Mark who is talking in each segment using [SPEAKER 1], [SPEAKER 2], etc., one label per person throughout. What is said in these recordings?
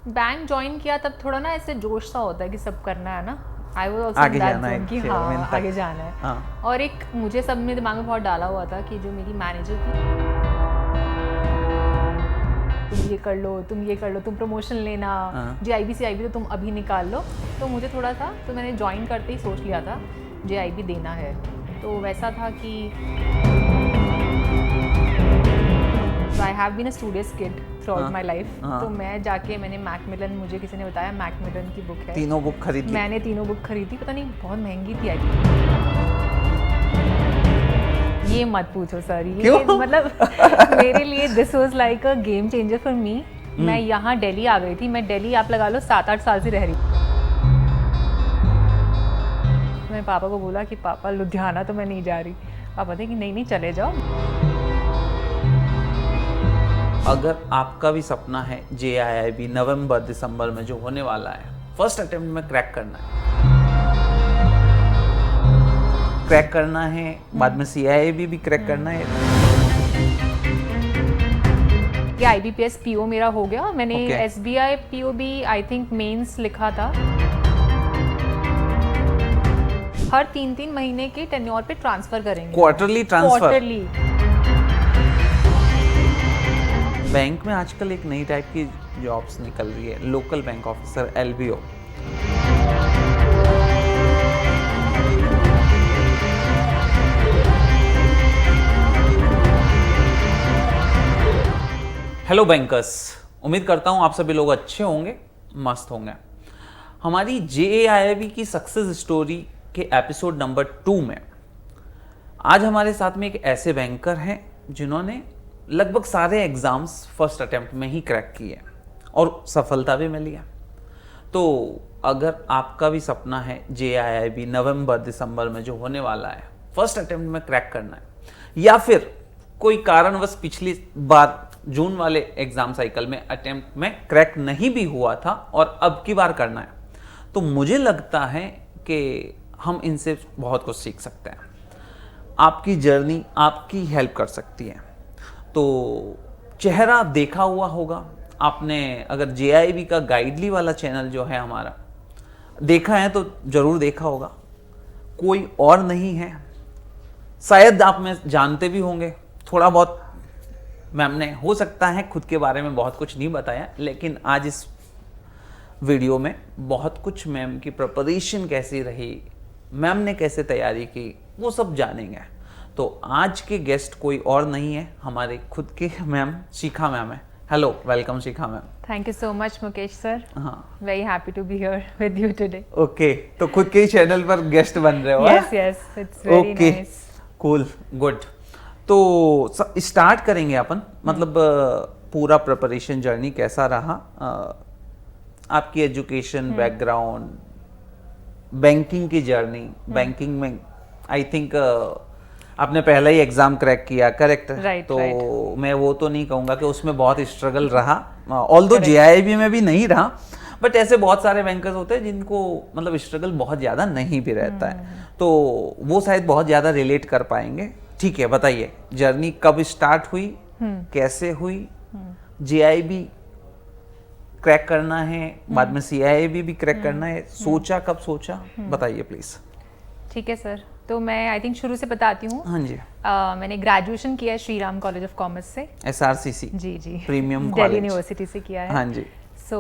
[SPEAKER 1] Bank join किया तब थोड़ा ना ऐसे जोश सा होता है कि सब करना है ना, आई वाज आल्सो
[SPEAKER 2] आगे जाना है,
[SPEAKER 1] कि
[SPEAKER 2] chairman
[SPEAKER 1] हाँ
[SPEAKER 2] तक।
[SPEAKER 1] आगे जाना है।
[SPEAKER 2] हाँ।
[SPEAKER 1] और एक मुझे सब में दिमाग में बहुत डाला हुआ था कि जो मेरी मैनेजर थी, तुम ये कर लो, तुम ये कर लो, तुम प्रमोशन लेना, JIB से IB तो तुम अभी निकाल लो। तो मुझे थोड़ा सा, तो मैंने ज्वाइन करते ही सोच लिया था JIB देना है। तो वैसा था कि I have been a studious kid throughout my life. तो मैं जाके मैंने मैकमिलन, मुझे किसी ने बताया मैकमिलन की बुक है,
[SPEAKER 2] तीनों बुक खरीद ली।
[SPEAKER 1] मैंने तीनों बुक खरीदी, पता नहीं बहुत महंगी थी। ये मत पूछो सर, ये मतलब मेरे लिए this was like a game changer for me. मैं यहाँ दिल्ली आ गई थी, मैं दिल्ली आप लगा लो 7-8 साल से रह रही। मैंने पापा को बोला कि पापा लुधियाना तो मैं नहीं जा रही। पापा थे कि नहीं नहीं चले जाओ।
[SPEAKER 2] अगर आपका भी सपना है JIIB नवंबर दिसंबर में जो होने वाला है, फर्स्ट अटेम्प्ट में क्रैक करना है, बाद में CIIB भी क्रैक करना है।
[SPEAKER 1] ये IBPS PO मेरा हो गया, मैंने SBI PO भी आई थिंक मेंस लिखा था। हर 3-3 महीने के टेन्योर पे ट्रांसफर करेंगे,
[SPEAKER 2] क्वार्टरली ट्रांसफर।
[SPEAKER 1] क्वार्टरली।
[SPEAKER 2] बैंक में आजकल एक नई टाइप की जॉब्स निकल रही है, local bank officer, LBO। Hello bankers, उम्मीद करता हूं आप सभी लोग अच्छे होंगे, मस्त होंगे। हमारी JIIB की सक्सेस स्टोरी के एपिसोड नंबर 2 में आज हमारे साथ में एक ऐसे बैंकर हैं जिन्होंने लगभग सारे एग्जाम्स फर्स्ट अटेम्प्ट में ही क्रैक किए और सफलता भी मिली है। तो अगर आपका भी सपना है JIIB नवंबर दिसंबर में जो होने वाला है, फर्स्ट अटेम्प्ट में क्रैक करना है, या फिर कोई कारणवश पिछली बार जून वाले एग्जाम साइकिल में अटेम्प्ट में क्रैक नहीं भी हुआ था और अब की बार करना है, तो मुझे लगता है कि हम इनसे बहुत कुछ सीख सकते हैं। आपकी जर्नी आपकी हेल्प कर सकती है। तो चेहरा देखा हुआ होगा आपने, अगर JIIB का गाइडली वाला चैनल जो है हमारा देखा है तो जरूर देखा होगा। कोई और नहीं है, शायद आप में जानते भी होंगे थोड़ा बहुत। मैम ने हो सकता है खुद के बारे में बहुत कुछ नहीं बताया, लेकिन आज इस वीडियो में बहुत कुछ मैम की प्रिपरेशन कैसी रही, मैम ने कैसे तैयारी की, वो सब जानेंगे। तो आज के गेस्ट कोई और नहीं है, हमारे खुद के मैम शिखा मैम है। Hello, welcome Shikha ma'am.
[SPEAKER 1] Thank you so much Mukesh sir.
[SPEAKER 2] हाँ,
[SPEAKER 1] very happy to be here with you today.
[SPEAKER 2] Okay, तो खुद के ही चैनल पर गेस्ट बन रहे हो?
[SPEAKER 1] Yes yes, it's very nice.
[SPEAKER 2] Cool, good. तो स्टार्ट करेंगे अपन, मतलब पूरा प्रिपरेशन जर्नी कैसा रहा, आपकी एजुकेशन बैकग्राउंड, बैंकिंग की जर्नी। बैंकिंग में आई थिंक आपने पहला ही एग्जाम क्रैक किया, करेक्ट? तो मैं वो तो नहीं कहूँगा कि उसमें बहुत स्ट्रगल रहा, ऑल्दो JIIB में भी नहीं रहा, बट ऐसे बहुत सारे बैंकर्स होते हैं जिनको मतलब स्ट्रगल बहुत ज़्यादा नहीं भी रहता है, तो वो शायद बहुत ज़्यादा रिलेट कर पाएंगे। ठीक है, बताइए जर्नी कब स्टार्ट हुई, कैसे हुई, JIIB क्रैक करना है, बाद में CIIB भी क्रैक करना है, सोचा कब सोचा, बताइए प्लीज।
[SPEAKER 1] ठीक है सर, तो मैं आई थिंक शुरू से बताती हूँ।
[SPEAKER 2] हाँ जी।
[SPEAKER 1] मैंने ग्रेजुएशन किया है श्रीराम कॉलेज ऑफ कॉमर्स से,
[SPEAKER 2] SRCC
[SPEAKER 1] जी जी,
[SPEAKER 2] प्रीमियम
[SPEAKER 1] दिल्ली यूनिवर्सिटी से किया है।
[SPEAKER 2] हाँ जी।
[SPEAKER 1] सो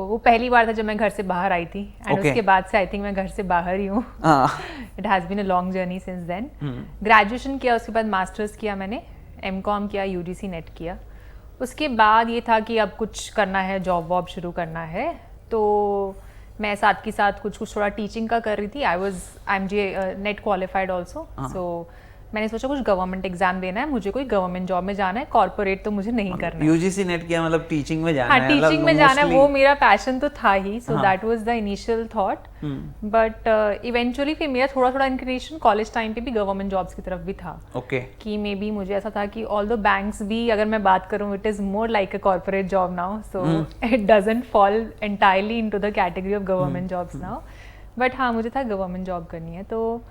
[SPEAKER 1] वो पहली बार था जब मैं घर से बाहर आई थी, एंड उसके बाद से आई थिंक मैं घर से बाहर ही हूँ। It has been a long journey since then. Graduation किया, उसके बाद मास्टर्स किया मैंने, MCOM किया, UGC नेट किया। उसके बाद ये था कि अब कुछ करना है, जॉब वॉब शुरू करना है, तो मैं साथ के साथ कुछ थोड़ा टीचिंग का कर रही थी। I am NET qualified also, so मैंने सोचा कुछ गवर्नमेंट एग्जाम देना है, मुझे कोई गवर्नमेंट जॉब में जाना है, कॉर्पोरेट तो मुझे नहीं करना है।
[SPEAKER 2] UGC नेट किया मतलब टीचिंग में जाना
[SPEAKER 1] है?
[SPEAKER 2] हाँ,
[SPEAKER 1] टीचिंग में जाना है, वो मेरा पैशन तो था ही, so that was the initial thought. But eventually फिर मेरा थोड़ा थोड़ा इंक्लिनेशन कॉलेज टाइम पे भी गवर्नमेंट जॉब्स की तरफ भी था।
[SPEAKER 2] ओके।
[SPEAKER 1] कि मे बी मुझे ऐसा था कि ऑल द बैंक्स भी, अगर मैं बात करूँ, it is more like a corporate job now, so it doesn't fall entirely into the category of government jobs now. But हाँ, मुझे था गवर्नमेंट जॉब करनी है, तो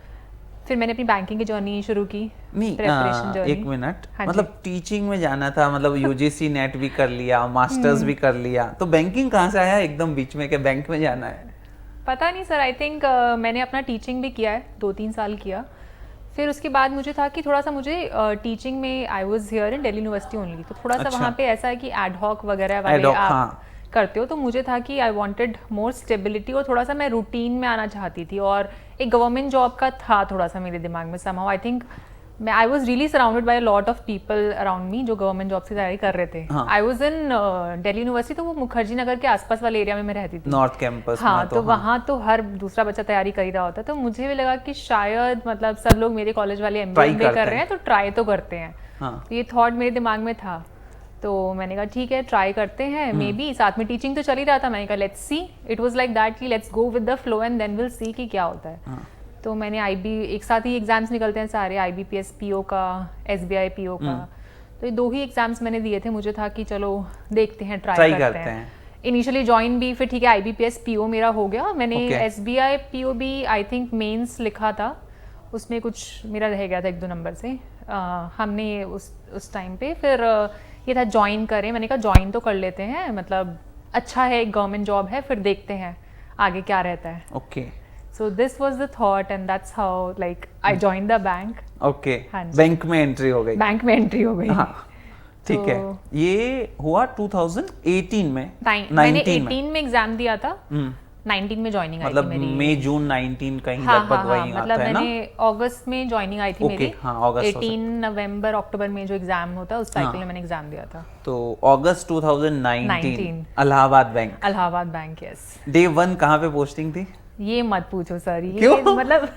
[SPEAKER 1] फिर मैंने अपनी बैंकिंग की जर्नी शुरू की।
[SPEAKER 2] नहीं
[SPEAKER 1] प्रिपरेशन जर्नी।
[SPEAKER 2] एक मिनट,
[SPEAKER 1] हाँ जी।
[SPEAKER 2] मतलब टीचिंग में जाना था, मतलब यूजीसी नेट भी कर लिया, मास्टर्स भी कर लिया, तो बैंकिंग कहाँ से आया एकदम बीच में कि बैंक में जाना है?
[SPEAKER 1] पता नहीं सर, आई थिंक मैंने अपना टीचिंग भी किया है, 2-3 साल किया। फिर उसके बाद मुझे था कि थोड़ा सा मुझे टीचिंग में, I was here in Delhi university only, तो थोड़ा सा
[SPEAKER 2] अच्छा।
[SPEAKER 1] वहाँ पे ऐसा है कि एड हॉक वगैरह वाले
[SPEAKER 2] Ad hoc,
[SPEAKER 1] आप
[SPEAKER 2] हाँ।
[SPEAKER 1] करते हो, तो मुझे था कि आई वांटेड मोर स्टेबिलिटी और थोड़ा सा मैं रूटीन में आना चाहती थी, और एक गवर्नमेंट जॉब का था थोड़ा सा मेरे दिमाग में समहाउ। आई थिंक मैं I was really surrounded by a lot of people around me जो गवर्नमेंट जॉब की तैयारी कर रहे थे।
[SPEAKER 2] हाँ।
[SPEAKER 1] I was in Delhi university, तो वो मुखर्जी नगर के आसपास वाले एरिया में मैं रहती थी।
[SPEAKER 2] नॉर्थ कैंपस
[SPEAKER 1] हाँ,
[SPEAKER 2] में
[SPEAKER 1] तो वहाँ तो हर दूसरा बच्चा तैयारी कर ही रहा होता है, तो मुझे भी लगा कि शायद मतलब सब लोग मेरे कॉलेज वाले MBA कर रहे हैं, तो ट्राई तो करते हैं।
[SPEAKER 2] हाँ।
[SPEAKER 1] तो ये थॉट मेरे दिमाग में था, तो मैंने कहा ठीक है ट्राई करते हैं, मे बी साथ में टीचिंग तो चल ही रहा था। मैंने कहा let's see, it was like that कि let's go with the flow and then will see कि क्या होता है।
[SPEAKER 2] हाँ।
[SPEAKER 1] तो मैंने एक साथ ही एग्जाम्स निकलते हैं सारे, IBPS PO का, SBI PO का, तो ये 2 ही एग्जाम्स मैंने दिए थे। मुझे था कि चलो देखते हैं, ट्राई करते हैं। इनिशियली ज्वाइन भी, फिर ठीक है IBPS PO मेरा हो गया। मैंने SBI PO भी आई थिंक मेंस लिखा था, उसमें कुछ मेरा रह गया था 1-2 नंबर से। हमने उस टाइम पे फिर ये था ज्वाइन करें, मैंने कहा ज्वाइन तो कर लेते हैं, मतलब अच्छा है, एक गवर्नमेंट जॉब है, फिर देखते हैं आगे क्या रहता है।
[SPEAKER 2] Okay.
[SPEAKER 1] So this was the thought and that's how like I joined the bank.
[SPEAKER 2] Okay,
[SPEAKER 1] हाँ जी।
[SPEAKER 2] बैंक में एंट्री हो गई।
[SPEAKER 1] बैंक में एंट्री हो गई।
[SPEAKER 2] हाँ, ठीक
[SPEAKER 1] तो-
[SPEAKER 2] है। ये हुआ 2018 में,
[SPEAKER 1] मैंने
[SPEAKER 2] 19 में,
[SPEAKER 1] 18 में एग्जाम दिया था, 19 में ज्वाइनिंग आई थी
[SPEAKER 2] मतलब
[SPEAKER 1] मेरी।
[SPEAKER 2] मई जून 19 कहीं
[SPEAKER 1] हाँ
[SPEAKER 2] लगभग
[SPEAKER 1] हाँ,
[SPEAKER 2] वही
[SPEAKER 1] मतलब
[SPEAKER 2] आता है ना?
[SPEAKER 1] मैंने अगस्त में ज्वाइनिंग आई थी
[SPEAKER 2] ओके,
[SPEAKER 1] मेरी।
[SPEAKER 2] हाँ, अगस्त हो
[SPEAKER 1] 18 नवंबर अक्टूबर में जो एग्जाम होता है उस साइकिल में मैंने एग्जाम दिया था।
[SPEAKER 2] तो अगस्त 2019
[SPEAKER 1] 19
[SPEAKER 2] Allahabad bank.
[SPEAKER 1] Allahabad bank, yes.
[SPEAKER 2] Day 1 कहाँ पे पोस्टिंग थी?
[SPEAKER 1] ये मत पूछो सर, ये
[SPEAKER 2] क्यों?
[SPEAKER 1] मतलब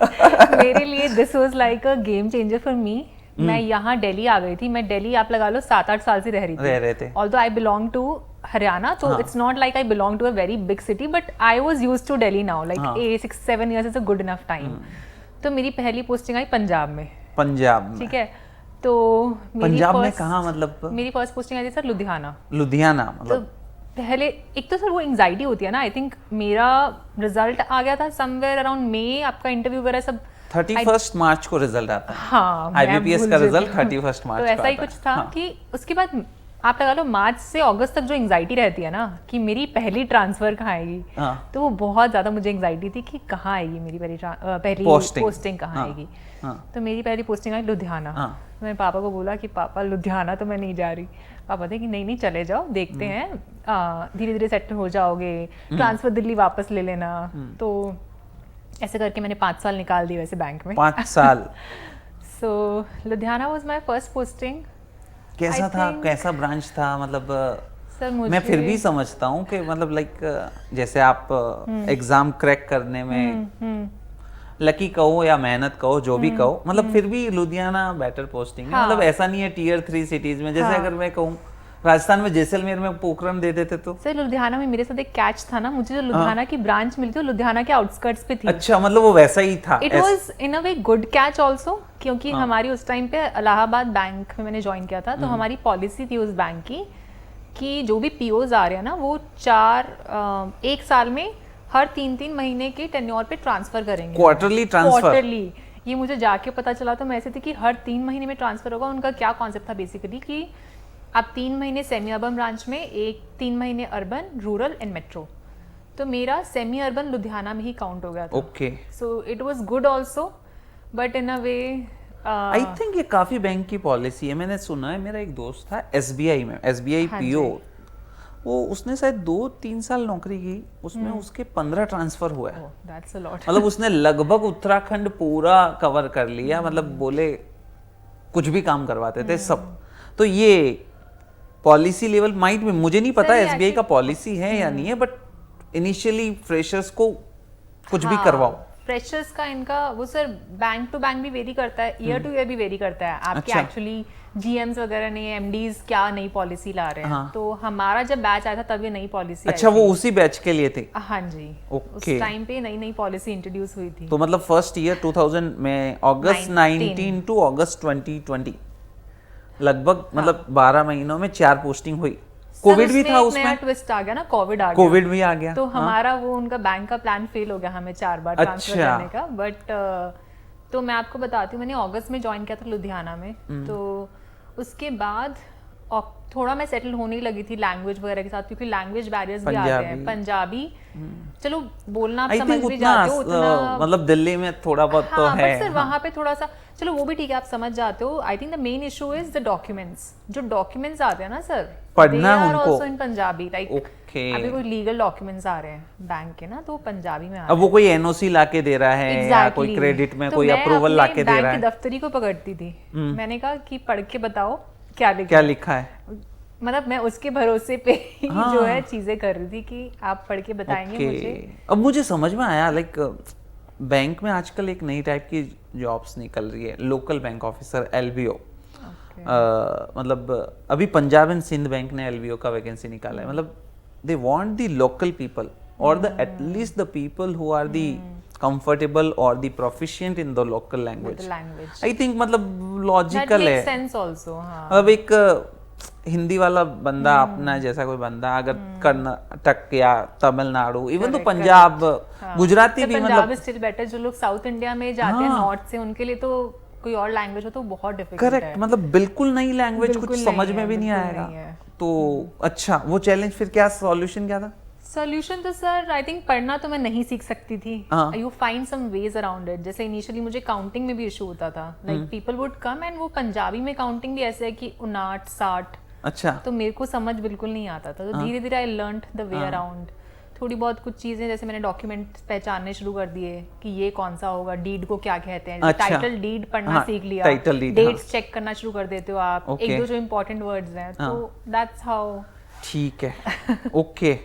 [SPEAKER 1] मेरे लिए this was like a game changer for me. मैं यहाँ दिल्ली आ गई थी, मैं दिल्ली आप लगा लो 7-8 साल से रह रही थी। Although I belong to Haryana, तो it's not like I belong to a very big city, but I was used to Delhi now, like 6-7 years is a good enough time. तो मेरी पहली पोस्टिंग आई पंजाब में।
[SPEAKER 2] पंजाब में,
[SPEAKER 1] ठीक है, तो
[SPEAKER 2] पंजाब में कहाँ, मतलब
[SPEAKER 1] मेरी फर्स्ट पोस्टिंग आई थी सर लुधियाना।
[SPEAKER 2] लुधियाना,
[SPEAKER 1] तो
[SPEAKER 2] मतलब
[SPEAKER 1] पहले एक तो सर वो एंजाइटी होती है ना, आई थिंक मेरा रिजल्ट आ गया था समवेयर अराउंड मई, आपका इंटरव्यू वगैरह सब
[SPEAKER 2] 31 मार्च को रिजल्ट आता है।
[SPEAKER 1] हाँ,
[SPEAKER 2] IBPS का रिजल्ट 31 मार्च
[SPEAKER 1] तो
[SPEAKER 2] को
[SPEAKER 1] ऐसा ही
[SPEAKER 2] आता
[SPEAKER 1] कुछ
[SPEAKER 2] है।
[SPEAKER 1] था
[SPEAKER 2] हाँ।
[SPEAKER 1] कि उसके बाद आप लगा लो मार्च से अगस्त तक जो एंजाइटी रहती है ना कि मेरी पहली ट्रांसफर कहाँ आएगी,
[SPEAKER 2] हाँ।
[SPEAKER 1] तो वो बहुत ज्यादा मुझे एंजाइटी थी कि कहाँ आएगी मेरी पहली पोस्टिंग कहाँ
[SPEAKER 2] हाँ।
[SPEAKER 1] आएगी।
[SPEAKER 2] हाँ।
[SPEAKER 1] तो मेरी पहली पोस्टिंग आई लुधियाना।
[SPEAKER 2] हाँ।
[SPEAKER 1] तो मैंने पापा को बोला कि पापा लुधियाना तो मैं नहीं जा रही। पापा थे कि नहीं चले जाओ, देखते हैं, धीरे धीरे सेटल हो जाओगे, ट्रांसफर दिल्ली वापस ले लेना। तो ऐसे करके मैंने 5 साल निकाल दिए वैसे बैंक में।
[SPEAKER 2] 5 साल।
[SPEAKER 1] So Ludhiana was my first posting.
[SPEAKER 2] कैसा था, कैसा ब्रांच था, मतलब
[SPEAKER 1] सर मुझे
[SPEAKER 2] मैं फिर भी समझता हूँ कि मतलब लाइक जैसे आप एग्जाम क्रैक करने में लकी कहो या मेहनत कहो, जो भी कहो, मतलब फिर भी लुधियाना बेटर पोस्टिंग है।
[SPEAKER 1] हाँ।
[SPEAKER 2] मतलब ऐसा नहीं है टियर 3 सिटीज में, जैसे
[SPEAKER 1] हाँ।
[SPEAKER 2] अगर मैं कहूँ राजस्थान में जैसलमेर में पोखरण दे देते तो।
[SPEAKER 1] सर लुधियाना में मेरे साथ एक कैच था ना, मुझे जो लुधियाना की ब्रांच मिली थी वो लुधियाना के आउटस्कर्ट्स पे थी।
[SPEAKER 2] अच्छा, मतलब वो वैसा ही था।
[SPEAKER 1] It was in a way good catch also, क्योंकि हमारी उस टाइम पे इलाहाबाद बैंक में मैंने ज्वाइन किया था, तो हमारी पॉलिसी थी उस बैंक की कि जो भी पीओज आ रहे हैं ना वो 1 साल में हर 3-3 महीने के टेन्योर पे ट्रांसफर करेंगे।
[SPEAKER 2] Quarterly transfer.
[SPEAKER 1] क्वार्टरली, ये मुझे जाके पता चला, तो मैं ऐसे थी कि हर 3 महीने में ट्रांसफर होगा। उनका क्या कॉन्सेप्ट था बेसिकली कि आप 3 महीने सेमी अर्बन ब्रांच में, 3 महीने अर्बन, रूरल एंड मेट्रो। तो मेरा सेमी अर्बन लुधियाना में ही काउंट हो गया था।
[SPEAKER 2] Okay,
[SPEAKER 1] so it was good also, but in a way
[SPEAKER 2] I think ये काफी बैंक की पॉलिसी है। मैंने सुना है, मेरा एक दोस्त था SBI में, SBI PO, वो उसने शायद 2-3 साल नौकरी की, उसमें उसके 15 ट्रांसफर हुआ है।
[SPEAKER 1] That's a lot.
[SPEAKER 2] मतलब उसने लगभग उत्तराखंड पूरा कवर कर लिया, मतलब बोले कुछ भी काम करवाते थे सब। तो ये पॉलिसी लेवल माइट में, मुझे नहीं पता SBI का पॉलिसी है या नहीं है, बट इनिशियली फ्रेशर्स को कुछ भी करवाओ।
[SPEAKER 1] फ्रेशर्स का इनका वो सर बैंक टू बैंक भी वेरी करता है, ईयर टू ईयर भी वेरी करता है। आपके एक्चुअली GMs वगैरह ने, MDs क्या नई पॉलिसी ला रहे हैं।
[SPEAKER 2] हाँ।
[SPEAKER 1] तो हमारा जब बैच आया था तब ये नई पॉलिसी
[SPEAKER 2] अच्छा, वो उसी बैच के लिए थी।
[SPEAKER 1] हाँ जी, उस
[SPEAKER 2] Okay.
[SPEAKER 1] टाइम पे नई पॉलिसी इंट्रोड्यूस हुई थी।
[SPEAKER 2] तो मतलब फर्स्ट ईयर 2000 में अगस्त 19 टू अगस्त 2020 लगभग, मतलब 12 महीनों में 4 पोस्टिंग हुई। कोविड भी था उसमें,
[SPEAKER 1] नया ट्विस्ट आ गया ना, कोविड आ गया,
[SPEAKER 2] कोविड भी आ गया।
[SPEAKER 1] तो हमारा वो उनका बैंक का प्लान फेल हो गया, हमें 4 बार ट्रांसफर
[SPEAKER 2] अच्छा।
[SPEAKER 1] करने का। बट तो मैं आपको बताती हूँ, मैंने अगस्त में ज्वाइन किया था लुधियाना में। तो उसके बाद थोड़ा मैं सेटल होने लगी थी लैंग्वेज वगैरह के साथ, क्योंकि लैंग्वेज बैरियर्स भी आते हैं। पंजाबी चलो बोलना आप समझ भी जाते हो उतना,
[SPEAKER 2] मतलब दिल्ली में थोड़ा बहुत तो है,
[SPEAKER 1] बट सर वहाँ पे थोड़ा सा चलो वो भी ठीक है, आप समझ जाते हो। I think the main issue is the documents, जो डॉक्यूमेंट्स आते हैं ना सर,
[SPEAKER 2] पढ़ना उनको
[SPEAKER 1] आल्सो इन पंजाबी, लाइक अभी कोई लीगल डॉक्यूमेंट्स आ रहे हैं बैंक के ना, तो पंजाबी में आ रहे हैं।
[SPEAKER 2] अब वो कोई एनओसी लाके दे रहा है या कोई क्रेडिट में कोई अप्रूवल लाके दे रहा है।
[SPEAKER 1] बैंक की दफ्तरी को पकड़ती थी, मैंने कहा कि पढ़ के बताओ क्या लिखा
[SPEAKER 2] है,
[SPEAKER 1] मतलब मैं उसके भरोसे पे जो है चीजें कर रही थी कि आप पढ़ के बताएंगे मुझे।
[SPEAKER 2] अब मुझे समझ में आया, लाइक बैंक में आजकल एक नई टाइप की जॉब्स निकल रही है, लोकल बैंक ऑफिसर, LBO। मतलब अभी पंजाब एंड सिंध बैंक ने LBO का वैकेंसी निकाला है। मतलब they want the local people और the at least the people who are the comfortable or the proficient in the local language. I think मतलब लॉजिकल है।
[SPEAKER 1] That makes sense also, हाँ।
[SPEAKER 2] अब एक हिंदी वाला बंदा अपना जैसा कोई बंदा अगर कर्नाटक या तमिलनाडु, इवन तो पंजाब, गुजराती भी,
[SPEAKER 1] मतलब स्टिल बेटर। जो लोग साउथ इंडिया में जाते हैं नॉर्थ से, उनके लिए तो कोई और लैंग्वेज हो तो बहुत डिफिकल्ट है।
[SPEAKER 2] करेक्ट, मतलब बिल्कुल नई लैंग्वेज, कुछ समझ में भी नहीं आएगा। तो अच्छा, वो चैलेंज फिर क्या, सॉल्यूशन क्या था?
[SPEAKER 1] सॉल्यूशन तो सर आई थिंक पढ़ना तो मैं नहीं सीख सकती थी, you find some ways around it. जैसे इनिशियली मुझे काउंटिंग में भी इशू होता था, like people would come and वो पंजाबी में काउंटिंग भी ऐसे है कि 59 60,
[SPEAKER 2] अच्छा,
[SPEAKER 1] तो मेरे को समझ बिल्कुल नहीं आता था। तो धीरे धीरे I learned the way around. थोड़ी बहुत कुछ चीजें, जैसे मैंने डॉक्यूमेंट पहचानने शुरू कर दिए कि ये कौन सा होगा, डीड को क्या कहते हैं, टाइटल डीड पढ़ना सीख लिया, डेट्स चेक करना शुरू कर देते हो आप, एक दो जो इम्पोर्टेंट वर्ड्स हैं, तो दैट्स हाउ।
[SPEAKER 2] ठीक है, ओके।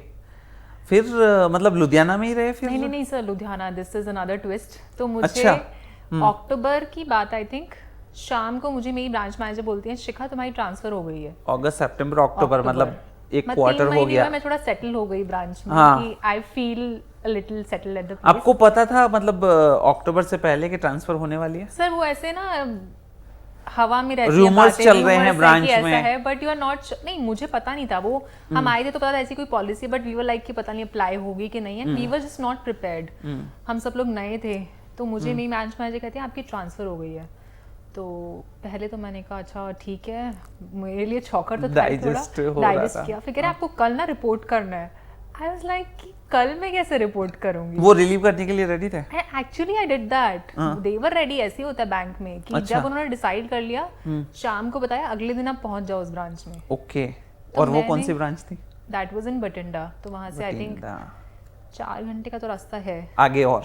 [SPEAKER 2] फिर मतलब लुधियाना में ही रहे फिर?
[SPEAKER 1] नहीं sir, Ludhiana, this is another twist. तो मुझे अक्टूबर की बात, आई थिंक शाम को मुझे मेरी ब्रांच मैनेजर बोलती है, शिखा तुम्हारी ट्रांसफर हो गई है।
[SPEAKER 2] अगस्त सितंबर अक्टूबर, मतलब एक क्वार्टर हो गया।
[SPEAKER 1] मैं थोड़ा सेटल हो गई ब्रांच में, कि I feel a little settled at the place.
[SPEAKER 2] आपको पता था मतलब अक्टूबर से पहले कि ट्रांसफर होने वाली है?
[SPEAKER 1] सर वो ऐसे ना हवा में रहती है,
[SPEAKER 2] रूमर्स चल रहे हैं ब्रांच में,
[SPEAKER 1] ऐसा है, बट यू आर नॉट। नहीं, मुझे पता नहीं था। वो हम आए थे तो पता था ऐसी कोई policy, but we were like कि पता नहीं अप्लाई होगी कि नहीं है, we were just not prepared. हम सब लोग नए थे, तो मुझे मेरी ब्रांच मैनेजर कहती है आपकी ट्रांसफर हो गई है। तो पहले तो मैंने कहा अच्छा ठीक है, मेरे लिए चौकर तो था, डाइजेस्ट किया। फिर कह रहे आपको कल ना रिपोर्ट करना है। आई वाज लाइक कि कल मैं कैसे रिपोर्ट करूंगी?
[SPEAKER 2] वो रिलीव करने के लिए रेडी थे?
[SPEAKER 1] Actually I did that, they were ready. ऐसे ही होता है बैंक में कि जब उन्होंने डिसाइड कर लिया, शाम को बताया अगले दिन आप पहुंच जाओ उस ब्रांच में।
[SPEAKER 2] ओके, और वो कौन सी ब्रांच थी?
[SPEAKER 1] That was in Bathinda. तो वहां से आई थिंक 4 घंटे का तो रास्ता है
[SPEAKER 2] आगे। और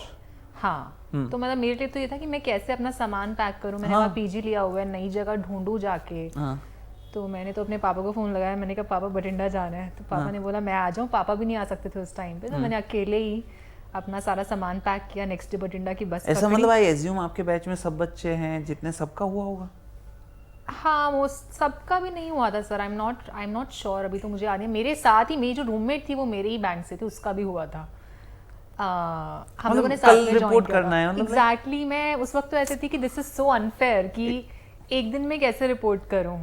[SPEAKER 1] हाँ, तो मतलब मेरे लिए तो ये था कि मैं कैसे अपना सामान पैक करूं। मैंने वहाँ पीजी लिया हुआ है, नई जगह ढूंढूं जाके। तो मैंने तो अपने पापा को फोन लगाया, मैंने कहा पापा बठिंडा जाना है। तो पापा ने बोला मैं आ जाऊँ। पापा भी नहीं आ सकते थे उस टाइम पे, तो मैंने अकेले ही अपना सारा सामान पैक किया, नेक्स्ट डे बठिंडा की बस।
[SPEAKER 2] ऐसा मतलब आई एज्यूम आपके बैच में सब बच्चे हैं जितने, सबका हुआ होगा?
[SPEAKER 1] हाँ, वो सबका भी नहीं हुआ था sir, I am not sure. अभी तो मुझे याद नहीं। मेरे साथ ही मेरी जो रूममेट थी वो मेरे ही बैंक से थी, उसका भी हुआ था। हम लोगों ने साथ में
[SPEAKER 2] रिपोर्ट करना है।
[SPEAKER 1] एग्जैक्टली, मैं उस वक्त तो ऐसे थी कि दिस इज सो अनफेयर कि एक दिन में कैसे रिपोर्ट करूं।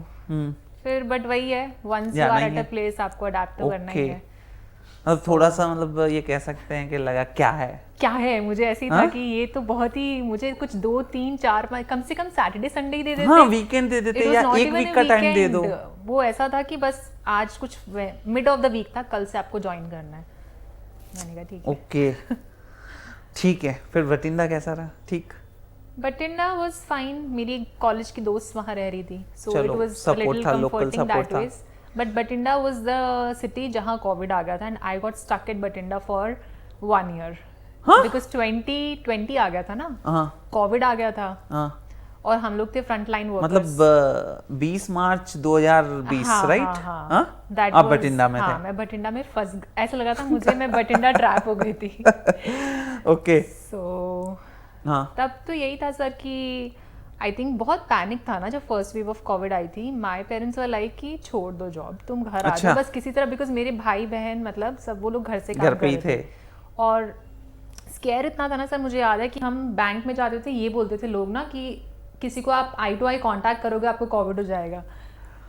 [SPEAKER 1] फिर बट वही है, once you are at a place आपको अडैप्ट तो करना ही है।
[SPEAKER 2] अब थोड़ा सा मतलब ये कह सकते हैं कि लगा क्या है
[SPEAKER 1] मुझे ऐसे ही था कि ये तो बहुत ही, मुझे कुछ 2 3 4 कम से कम सैटरडे संडे ही दे देते।
[SPEAKER 2] हाँ, वीकेंड दे देते या एक वीक का टाइम दे दो।
[SPEAKER 1] वो ऐसा था कि बस आज कुछ मिड ऑफ द वीक था, कल से आपको ज्वाइन करना है। मैंने कहा ठीक है।
[SPEAKER 2] ओके, ठीक है। फिर बठिंडा कैसा रहा? ठीक,
[SPEAKER 1] बठिंडा वाज फाइन। मेरी कॉलेज की दोस्त वहां रह रही थी, so it was a little comforting that way. But Bathinda was the city जहां कोविड आ गया था, and I got stuck at Bathinda for 1 year, because 2020 आ गया था ना, कोविड आ गया था, और हम लोग थे फ्रंट लाइन वर्कर्स।
[SPEAKER 2] मतलब 20 मार्च 2020, राइट? आप बठिंडा में थे?
[SPEAKER 1] मैं बठिंडा में फंस, ऐसा लगा था मुझे मैं बठिंडा ट्रैप हो गई थी।
[SPEAKER 2] ओके,
[SPEAKER 1] सो तब तो यही था सर कि आई थिंक बहुत पैनिक था ना जब फर्स्ट वेव ऑफ कोविड आई थी। माय पेरेंट्स वर लाइक कि छोड़ दो जॉब, तुम घर आ जाओ बस किसी तरह, बिकॉज मेरे भाई बहन मतलब सब वो लोग घर से काम कर रहे थे। और स्केयर इतना था ना सर, मुझे याद है कि हम बैंक में जाते थे, ये बोलते थे लोग ना कि किसी को आप आई टू आई कांटेक्ट करोगे आपको कोविड हो जाएगा।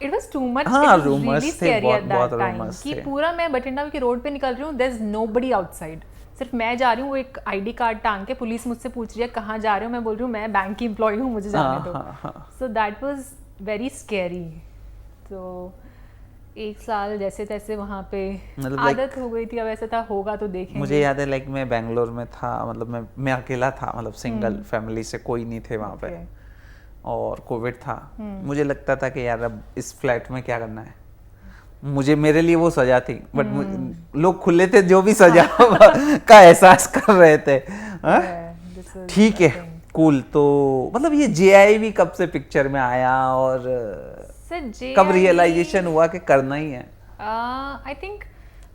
[SPEAKER 1] It was too much, really scary at that time कि पूरा मैं बठिंडा की रोड पे निकल रही हूँ, देयर इज नोबडी आउटसाइड, सिर्फ मैं जा रही हूँ, वो एक आईडी कार्ड टांग के पुलिस मुझसे पूछ रही है कहाँ जा रहे हो, मैं बोल रही हूँ मैं बैंक की एम्प्लॉय हूँ, मुझे जाने दो। सो दैट वाज वेरी स्कैरी। तो 1 साल जैसे तैसे वहाँ पे
[SPEAKER 2] मतलब
[SPEAKER 1] आदत हो गई थी, अब ऐसा था होगा तो देखेंगे।
[SPEAKER 2] मुझे याद है लाइक मैं बेंगलोर में था, मतलब मैं अकेला था, मतलब सिंगल, फैमिली से कोई नहीं थे वहाँ पे, और कोविड था। मुझे लगता था कि यार अब इस फ्लैट में क्या करना है, मुझे मेरे लिए वो सजा थी, बट लोग खुले थे जो भी सजा का एहसास कर रहे थे। ठीक है, कूल। तो मतलब ये JIV कब से पिक्चर में आया और कब रियलाइजेशन हुआ कि करना ही है?
[SPEAKER 1] आई थिंक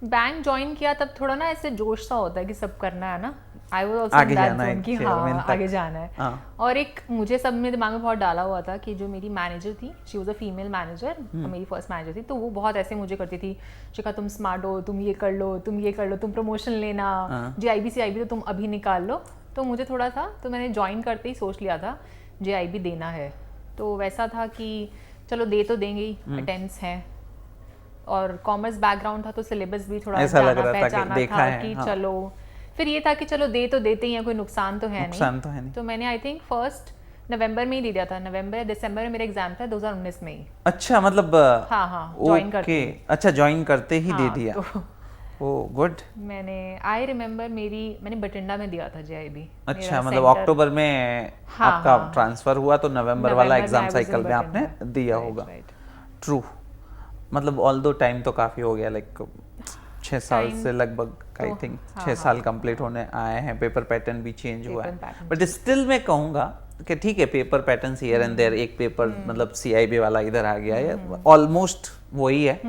[SPEAKER 1] बैंक ज्वाइन किया तब थोड़ा ना ऐसे जोश सा होता है कि सब करना है ना। I was also in that zone कि हाँ आगे जाना है। और एक मुझे सब में दिमाग में बहुत डाला हुआ था कि जो मेरी मैनेजर थी, she was a female manager, मेरी फर्स्ट मैनेजर थी, तो वो बहुत ऐसे मुझे करती थी, शिखा तुम स्मार्ट हो, तुम ये कर लो, तुम ये कर लो, तुम प्रमोशन लेना, JIB CIB तो तुम अभी निकाल लो। तो मुझे थोड़ा था, तो मैंने ज्वाइन करते ही सोच लिया था JIB देना है। तो वैसा था कि चलो दे तो देंगे ही, अटेम्प्ट्स हैं, और कॉमर्स बैकग्राउंड था तो सिलेबस भी थोड़ा जाना पहचाना था कि चलो, फिर ये था कि चलो दे तो देते ही हैं, कोई नुकसान तो है नहीं। तो मैंने आई थिंक 1 नवंबर में ही दे दिया था, नवंबर या दिसंबर में मेरा एग्जाम था 2019 में ही।
[SPEAKER 2] अच्छा, मतलब
[SPEAKER 1] हाँ ज्वाइन करते।
[SPEAKER 2] अच्छा, ज्वाइन करते ही दे दिया। Oh good.
[SPEAKER 1] आई रिमेम्बर मैंने बठिंडा में दिया था JIB।
[SPEAKER 2] अच्छा, मतलब अक्टूबर में आपका ट्रांसफर हुआ तो नवंबर वाला एग्जाम साइकिल में आपने दिया होगा। ट्रू। मतलब ऑल्दो टाइम तो काफी हो गया, लाइक 6 साल से लगभग, आई थिंक 6 साल कंप्लीट होने आए हैं। पेपर पैटर्न भी चेंज हुआ है, बट स्टिल मैं कहूँगा कि ठीक है, paper pattern here and there, एक पेपर मतलब CIB वाला इधर आ गया है, ऑलमोस्ट वही है।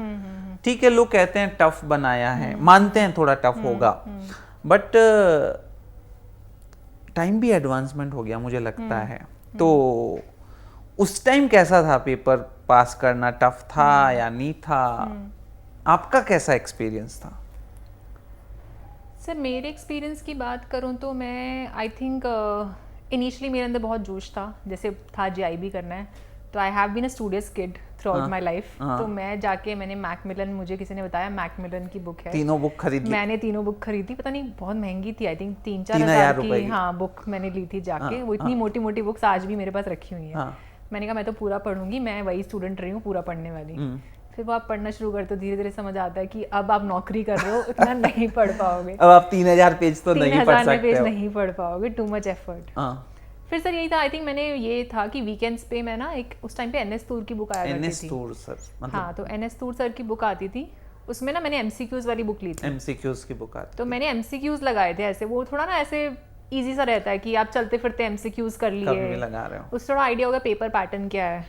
[SPEAKER 2] ठीक है, लोग कहते हैं टफ बनाया है, मानते हैं थोड़ा टफ होगा, बट टाइम भी एडवांसमेंट हो गया मुझे लगता है। तो उस टाइम कैसा था, पेपर पास करना टफ था या नहीं था? आपका कैसा एक्सपीरियंस था?
[SPEAKER 1] सर मेरे एक्सपीरियंस की बात करूं तो मैं आई थिंक इनिशियली मेरे अंदर बहुत जोश था, जैसे था JIB करना है, तो I have been a studious kid throughout my life. तो मैं जाके मैंने मैकमिलन, मुझे किसी ने बताया मैकमिलन की बुक है,
[SPEAKER 2] तीनों बुक खरीद ली।
[SPEAKER 1] मैंने तीनों बुक खरीदी, पता नहीं बहुत महंगी थी, आई थिंक 3-4 हज़ार की हाँ बुक मैंने ली थी जाके। वो इतनी मोटी मोटी बुक्स आज भी मेरे पास रखी हुई है। मैंने कहा मैं तो पूरा पढ़ूंगी, मैं वही स्टूडेंट रही हूँ पूरा पढ़ने वाली। फिर वो आप पढ़ना शुरू करते हो, धीरे धीरे समझ आता है कि अब आप नौकरी कर रहे हो, इतना नहीं पढ़ पाओगे।
[SPEAKER 2] अब आप 3000 पेज तो नहीं पढ़ सकते, 3000 पेज
[SPEAKER 1] नहीं पढ़ पाओगे, टू मच एफर्ट। फिर सर यही था, आई थिंक मैंने ये था कि वीकेंड्स पे मैं ना एक उस टाइम पे NS तूर की बुक आया करती थी।
[SPEAKER 2] NS तूर सर, मतलब
[SPEAKER 1] हाँ, तो NS तूर सर की बुक आती थी, उसमें ना मैंने MCQs वाली बुक ली थी।
[SPEAKER 2] MCQs की बुक आती,
[SPEAKER 1] तो मैंने MCQs लगाए थे ऐसे, वो थोड़ा ना ऐसे इजी सा रहता है कि आप चलते फिरते MCQs कर लिए,
[SPEAKER 2] लगा रहे हो,
[SPEAKER 1] उससे थोड़ा आइडिया होगा पेपर पैटर्न क्या है।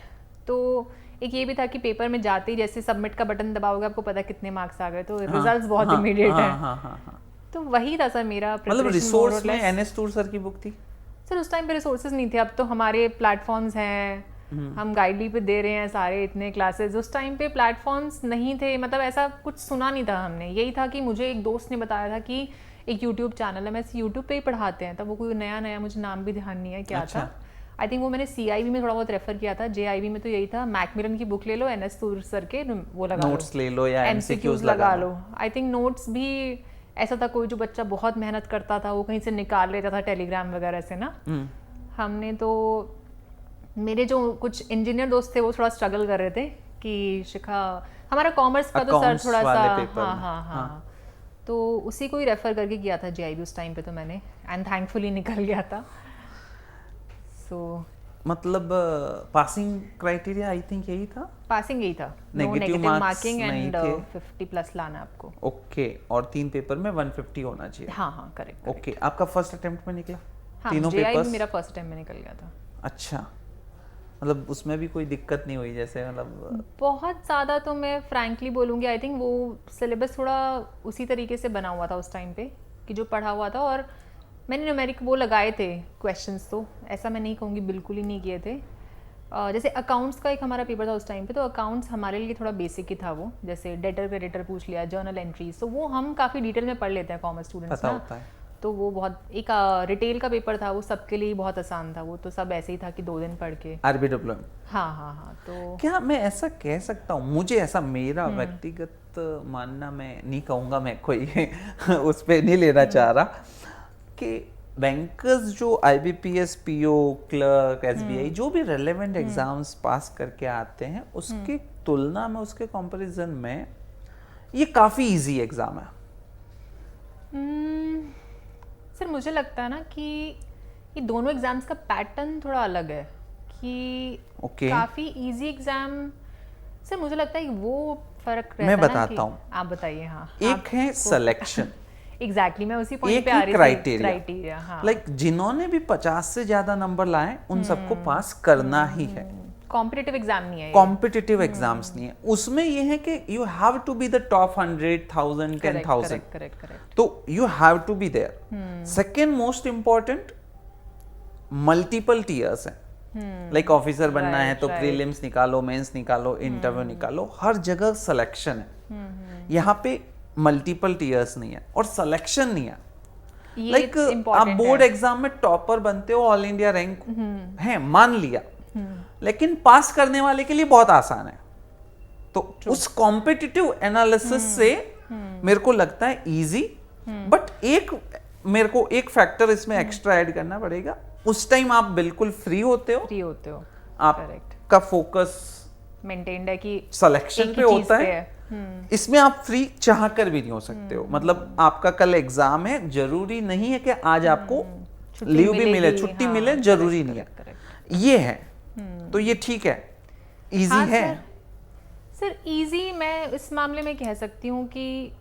[SPEAKER 1] तो एक ये भी था कि पेपर में जाते ही जैसे सबमिट का बटन दबाओगे आपको पता कितने मार्क्स आ गए, तो रिजल्ट्स बहुत इमीडिएट है। तो वही था सर मेरा,
[SPEAKER 2] मतलब रिसोर्स में NS तूर सर की बुक थी।
[SPEAKER 1] सर उस टाइम पे रिसोर्सेज नहीं थे, अब तो हमारे प्लेटफॉर्म्स हैं, हम गाइडली पे दे रहे हैं सारे इतने क्लासेस। उस टाइम पे प्लेटफॉर्म्स नहीं थे, मतलब ऐसा कुछ सुना नहीं था हमने। यही था कि मुझे एक दोस्त ने बताया था कि एक यूट्यूब चैनल है, मैं यूट्यूब पे ही पढ़ाते हैं, तब वो कोई नया मुझे नाम भी ध्यान नहीं है क्या था। आई थिंक वो मैंने CIB में थोड़ा बहुत रेफर किया था, JIB में तो यही था मैकमिलन की बुक ले लो, NS तूर सर के वो लगा
[SPEAKER 2] नोट्स ले लो या MCQs
[SPEAKER 1] लगा लो। आई थिंक नोट्स भी ऐसा था, कोई जो बच्चा बहुत मेहनत करता था वो कहीं से निकाल लेता था टेलीग्राम वगैरह से ना। हमने तो, मेरे जो कुछ इंजीनियर दोस्त थे वो थोड़ा स्ट्रगल कर रहे थे कि शिखा, हमारा कॉमर्स का तो सर थोड़ा सा हाँ, तो उसी को ही रेफर करके किया था JIB उस टाइम पे, तो मैंने एंड थैंकफुली निकल गया था। सो
[SPEAKER 2] मतलब पासिंग क्राइटेरिया आई थिंक यही था,
[SPEAKER 1] पासिंग यही था, नेगेटिव मार्किंग एंड 50+ लाना आपको।
[SPEAKER 2] ओके, और 3 पेपर में 150 होना चाहिए।
[SPEAKER 1] हाँ करेक्ट।
[SPEAKER 2] ओके, आपका फर्स्ट अटेम्प्ट में निकला?
[SPEAKER 1] हाँ, तीनों पेपर्स मेरा फर्स्ट अटेम्प्ट में निकल गया था।
[SPEAKER 2] अच्छा, मतलब उसमें भी कोई दिक्कत नहीं हुई जैसे, मतलब
[SPEAKER 1] बहुत ज़्यादा तो मैं फ्रैंकली बोलूँगी, आई थिंक वो सिलेबस थोड़ा उसी तरीके से बना हुआ था उस टाइम पे कि जो पढ़ा हुआ था, और मैंने न्यूमेरिक वो लगाए थे क्वेश्चंस, तो ऐसा मैं नहीं कहूँगी बिल्कुल ही नहीं किए थे। जैसे अकाउंट्स का एक हमारा पेपर था उस टाइम पे, तो अकाउंट्स हमारे लिए थोड़ा बेसिक ही था वो, जैसे डेटर क्रेडिटर पूछ लिया, जर्नल एंट्रीज, तो वो हम काफ़ी डिटेल में पढ़ लेते हैं कॉमर्स स्टूडेंट्स ना, तो वो बहुत, एक रिटेल का पेपर था वो सबके लिए बहुत आसान था, वो तो सब ऐसे ही था कि 2 दिन पढ़ के
[SPEAKER 2] RB डिप्लोमा।
[SPEAKER 1] हाँ, तो
[SPEAKER 2] क्या मैं ऐसा कह सकता हूँ, मुझे ऐसा, मेरा व्यक्तिगत मानना मैं नहीं कहूँगा, मैं कोई उस पर नहीं लेना चाह रहा कि बैंकर्स जो IBPS, PO, क्लर्क, SBI जो भी रेलेवेंट एग्जाम्स पास करके आते हैं उसकी तुलना में, उसके कंपैरिजन में ये काफ़ी इजी एग्ज़ाम है।
[SPEAKER 1] सर मुझे लगता है ना कि ये दोनों एग्जाम्स का पैटर्न थोड़ा अलग है कि काफ़ी इजी एग्जाम। सर मुझे लगता है कि वो फर्क रहता है।
[SPEAKER 2] मैं बताता हूँ,
[SPEAKER 1] आप बताइए। हाँ,
[SPEAKER 2] एक है सिलेक्शन,
[SPEAKER 1] एग्जैक्टली मैं उसी पॉइंट पे आ रही थी। क्राइटेरिया, हाँ।
[SPEAKER 2] लाइक जिन्होंने भी 50 से ज्यादा नंबर लाए उन सबको पास करना ही है।
[SPEAKER 1] कॉम्पिटिटिव एग्जाम नहीं है,
[SPEAKER 2] कॉम्पिटिटिव एग्जाम्स नहीं है। उसमें ये है कि you have to be the top 100,000, 10,000, तो you have to be there. Second most important multiple tiers है। लाइक ऑफिसर बनना है तो प्रीलिम्स निकालो, मेंस निकालो, इंटरव्यू निकालो, हर जगह सिलेक्शन है। यहाँ पे मल्टीपल टीयर्स नहीं है और सिलेक्शन नहीं है। लाइक आप बोर्ड एग्जाम में टॉपर बनते हो, ऑल इंडिया रैंक है मान लिया, लेकिन पास करने वाले के लिए बहुत आसान है। तो उस कॉम्पिटिटिव एनालिसिस से मेरे को लगता है इजी, बट मेरे को एक फैक्टर इसमें एक्स्ट्रा ऐड करना पड़ेगा। उस टाइम आप बिल्कुल फ्री होते हो, आपका फोकस
[SPEAKER 1] मेंटेन्ड है कि
[SPEAKER 2] सिलेक्शन पे होता है। इसमें आप फ्री चाह कर भी नहीं हो सकते हो। मतलब आपका कल एग्जाम है, जरूरी नहीं है कि आज आपको लीव भी मिले, छुट्टी मिले, जरूरी नहीं है। ये है, तो ये ठीक है, इजी है।
[SPEAKER 1] सर इजी मैं इस मामले में कह सकती हूँ कि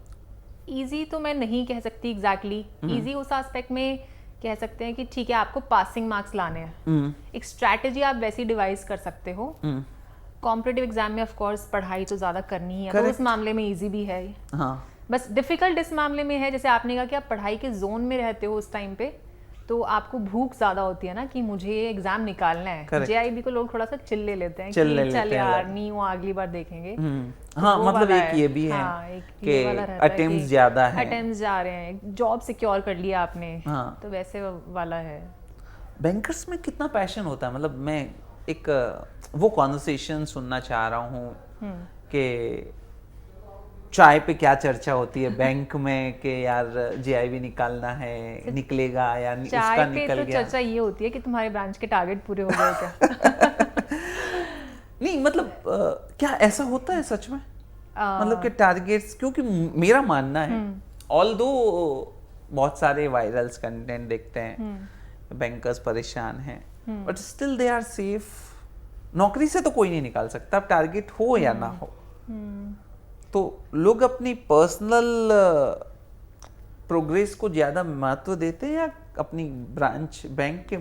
[SPEAKER 1] इजी तो मैं नहीं कह सकती एग्जैक्टली। इजी उस एस्पेक्ट में कह सकते हैं कि ठीक है आपको पासिंग मार्क्स लाने हैं, एक स्ट्रैटेजी आप वैसी डिवाइस कर सकते हो। कॉम्पिटिटिव एग्जाम में ऑफ कोर्स पढ़ाई तो ज्यादा करनी है, तो उस मामले में इजी भी है। हाँ। बस डिफिकल्ट इस मामले में है, जैसे आपने कहा कि आप पढ़ाई के जोन में रहते हो उस टाइम पे, तो आपको भूख ज्यादा होती है ना कि मुझे ये एग्जाम निकालना है। JIB को लोग थोड़ा सा चिल ले लेते हैं कि चल यार नहीं वो अगली बार देखेंगे।
[SPEAKER 2] हाँ, मतलब एक ये भी है कि अटेम्प्ट्स ज्यादा हैं,
[SPEAKER 1] अटेम्प्ट्स जा रहे हैं, जॉब सिक्योर कर लिया आपने। हाँ। तो वैसे वाला है।
[SPEAKER 2] बैंकर्स में कितना पैशन होता है। मतलब मैं एक वो कॉन्वर्सेशन सुनना चाह रहा हूँ कि चाय पे क्या चर्चा होती है बैंक में कि यार JIB निकालना है, निकलेगा या उसका निकल
[SPEAKER 1] तो
[SPEAKER 2] गया।
[SPEAKER 1] चर्चा ये होती है कि तुम्हारे ब्रांच के टारगेट पूरे हो गए क्या?
[SPEAKER 2] नहीं मतलब क्या ऐसा होता है सच में? मतलब कि टारगेट्स, क्योंकि मेरा मानना है ऑल्दो बहुत सारे वायरल्स कंटेंट देखते हैं, बैंकर्स परेशान हैं, but still they are safe. नौकरी से तो कोई नहीं निकाल सकता, अब टारगेट हो या ना हो। तो लोग अपनी पर्सनल प्रोग्रेस को ज्यादा महत्व देते हैं या अपनी ब्रांच बैंक के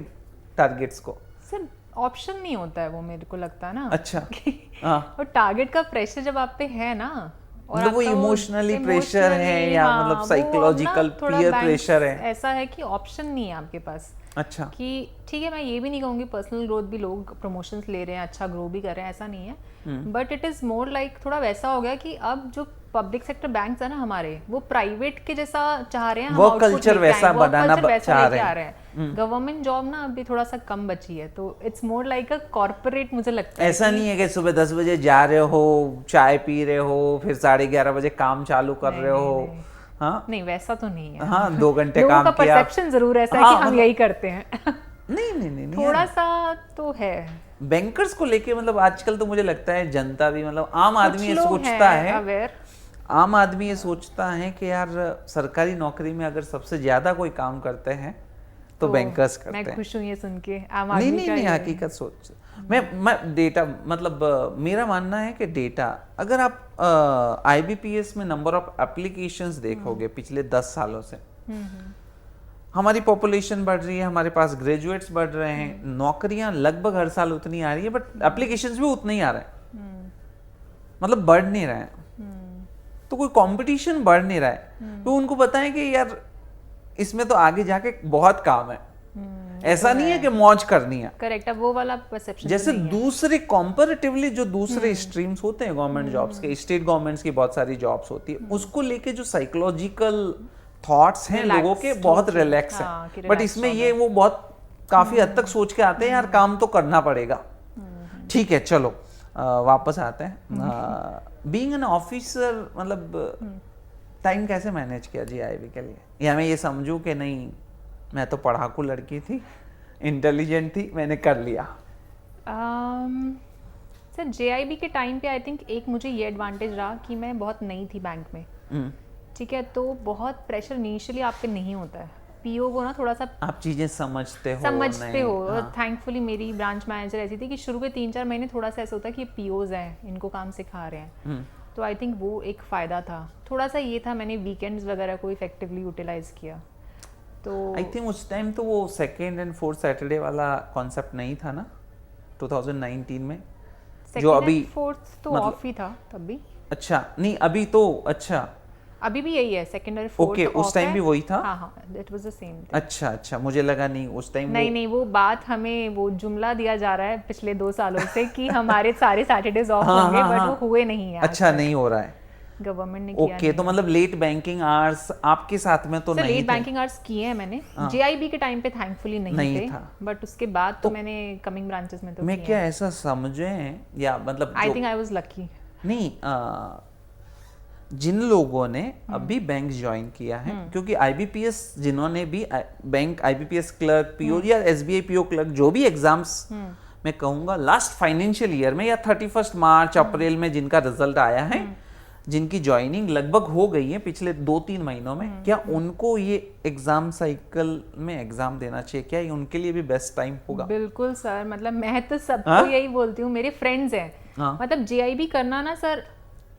[SPEAKER 2] टारगेट्स को?
[SPEAKER 1] सर ऑप्शन नहीं होता है वो, मेरे को लगता है ना।
[SPEAKER 2] अच्छा।
[SPEAKER 1] और टारगेट का प्रेशर जब आप पे है ना, और
[SPEAKER 2] मतलब वो इमोशनली प्रेशर है या मतलब साइकोलॉजिकल पीयर प्रेशर है,
[SPEAKER 1] ऐसा है कि ऑप्शन नहीं है आपके पास।
[SPEAKER 2] अच्छा।
[SPEAKER 1] कि ठीक है, मैं ये भी नहीं कहूँगी पर्सनल ग्रोथ भी लोग प्रमोशंस ले रहे हैं, अच्छा ग्रो भी कर रहे हैं, ऐसा नहीं है, but it is more like थोड़ा वैसा हो गया कि अब जो पब्लिक सेक्टर बैंक्स है ना हमारे, वो प्राइवेट के जैसा चाह रहे हैं,
[SPEAKER 2] वर्क कल्चर वैसा बनाना चाह रहे
[SPEAKER 1] हैं। गवर्नमेंट जॉब ना अभी थोड़ा सा कम बची है, तो it's more like a corporate. मुझे लगता है
[SPEAKER 2] ऐसा नहीं है कि सुबह 10 बजे जा रहे हो, चाय पी रहे हो, फिर 11:30 बजे काम चालू कर रहे हो। हाँ
[SPEAKER 1] नहीं, वैसा तो नहीं है।
[SPEAKER 2] हाँ, 2 घंटे काम किया।
[SPEAKER 1] परसेप्शन जरूर ऐसा है कि हम यही करते हैं।
[SPEAKER 2] नहीं
[SPEAKER 1] थोड़ा सा तो है
[SPEAKER 2] बैंकर्स को लेके। मतलब आजकल तो मुझे लगता है जनता भी, मतलब आम आदमी ये सोचता है, आम आदमी ये सोचता है कि यार सरकारी नौकरी में अगर सबसे ज्यादा कोई काम करते हैं तो बैंकर्स करते हैं।
[SPEAKER 1] मैं खुश हूँ ये सुन के। आम आदमी
[SPEAKER 2] नहीं, हकीकत सोच मैं डेटा, मतलब मेरा मानना है कि डेटा, अगर आप IBPS में नंबर ऑफ एप्लीकेशंस देखोगे पिछले 10 सालों से, हमारी पॉपुलेशन बढ़ रही है, हमारे पास ग्रेजुएट्स बढ़ रहे हैं, नौकरियां लगभग हर साल उतनी आ रही है, बट एप्लीकेशंस भी उतने ही आ रहे हैं, मतलब बढ़ नहीं रहे हैं। तो कोई कंपटीशन बढ़ नहीं रहा है, तो उनको पता है कि यार इसमें तो आगे जाके बहुत काम है। ऐसा नहीं है कि मौज करनी है।
[SPEAKER 1] करेक्ट, अब वो वाला परसेप्शन
[SPEAKER 2] जैसे दूसरे कंपैरेटिवली जो दूसरे स्ट्रीम्स होते हैं गवर्नमेंट जॉब्स के, स्टेट गवर्नमेंट्स की बहुत सारी जॉब्स होती है, उसको लेके जो साइकोलॉजिकल थॉट्स हैं लोगों के बहुत रिलैक्स है, बट इसमें ये वो बहुत काफी हद तक सोच के आते हैं यार काम तो करना पड़ेगा। ठीक है, चलो वापस आते हैं। बीइंग एन ऑफिसर, मतलब टाइम कैसे मैनेज किया जीआईबी के लिए, या मैं ये समझूं कि नहीं मैं तो पढ़ाकू लड़की थी, इंटेलिजेंट थी, मैंने कर लिया?
[SPEAKER 1] सर जेआईबी के टाइम पे आई थिंक एक मुझे ये एडवांटेज रहा कि मैं बहुत नई थी बैंक में, ठीक है, तो बहुत प्रेशर इनिशियली आप पे नहीं होता है। पीओ को ना थोड़ा सा
[SPEAKER 2] आप चीजें समझते हो
[SPEAKER 1] और थैंकफुली मेरी ब्रांच मैनेजर ऐसी थी कि शुरू के 3-4 महीने थोड़ा सा ऐसा होता है कि पीओज हैं, इनको काम सिखा रहे हैं, तो आई थिंक वो एक फ़ायदा था। थोड़ा सा ये था, मैंने वीकेंड्स वगैरह को इफेक्टिवली यूटिलाइज किया। तो
[SPEAKER 2] आई थिंक उस टाइम तो वो सेकेंड एंड फोर्थ सैटरडे वाला कॉन्सेप्ट नहीं था ना 2019 में, जो अभी
[SPEAKER 1] फोर्थ तो
[SPEAKER 2] मतलब,
[SPEAKER 1] ऑफ ही था तब भी।
[SPEAKER 2] अच्छा नहीं अभी तो, अच्छा
[SPEAKER 1] अभी भी यही है, सेकंड और फोर्थ।
[SPEAKER 2] ओके, उस टाइम भी वही था।
[SPEAKER 1] हाँ, दैट वाज द सेम।
[SPEAKER 2] अच्छा अच्छा, मुझे लगा नहीं उस टाइम
[SPEAKER 1] नहीं, वो बात हमें वो जुमला दिया जा रहा है पिछले 2 सालों से कि हमारे सारे सैटरडेज ऑफ होंगे, बट वो हुए नहीं है।
[SPEAKER 2] अच्छा, नहीं हो रहा है,
[SPEAKER 1] गवर्नमेंट ने किया।
[SPEAKER 2] ओके, तो मतलब लेट बैंकिंग आवर्स आपके साथ में तो नहीं थे?
[SPEAKER 1] लेट बैंकिंग आवर्स किए हैं मैंने, जेआईबी के टाइम पे थैंकफुली नहीं थे, बट उसके बाद तो मैंने कमिंग ब्रांचेस में तो
[SPEAKER 2] मैं क्या ऐसा समझे, या मतलब
[SPEAKER 1] I think I was lucky.
[SPEAKER 2] नहीं, जिन लोगों ने अभी बैंक ज्वाइन किया है, क्योंकि आईबीपीएस जिन्होंने भी बैंक आईबीपीएस क्लर्क, पीओ या एसबीआई पीओ क्लर्क जो भी एग्जाम्स मैं कहूंगा लास्ट फाइनेंशियल ईयर में या 31 मार्च अप्रैल में जिनका रिजल्ट आया है, जिनकी ज्वाइनिंग लगभग हो गई है पिछले 2-3 महीनों में, क्या उनको ये एग्जाम साइकिल में एग्जाम देना चाहिए? क्या ये उनके लिए भी बेस्ट टाइम होगा?
[SPEAKER 1] बिल्कुल सर, मतलब मैं तो सबको यही बोलती हूँ, मेरे फ्रेंड्स हैं, मतलब जेआईबी करना ना सर,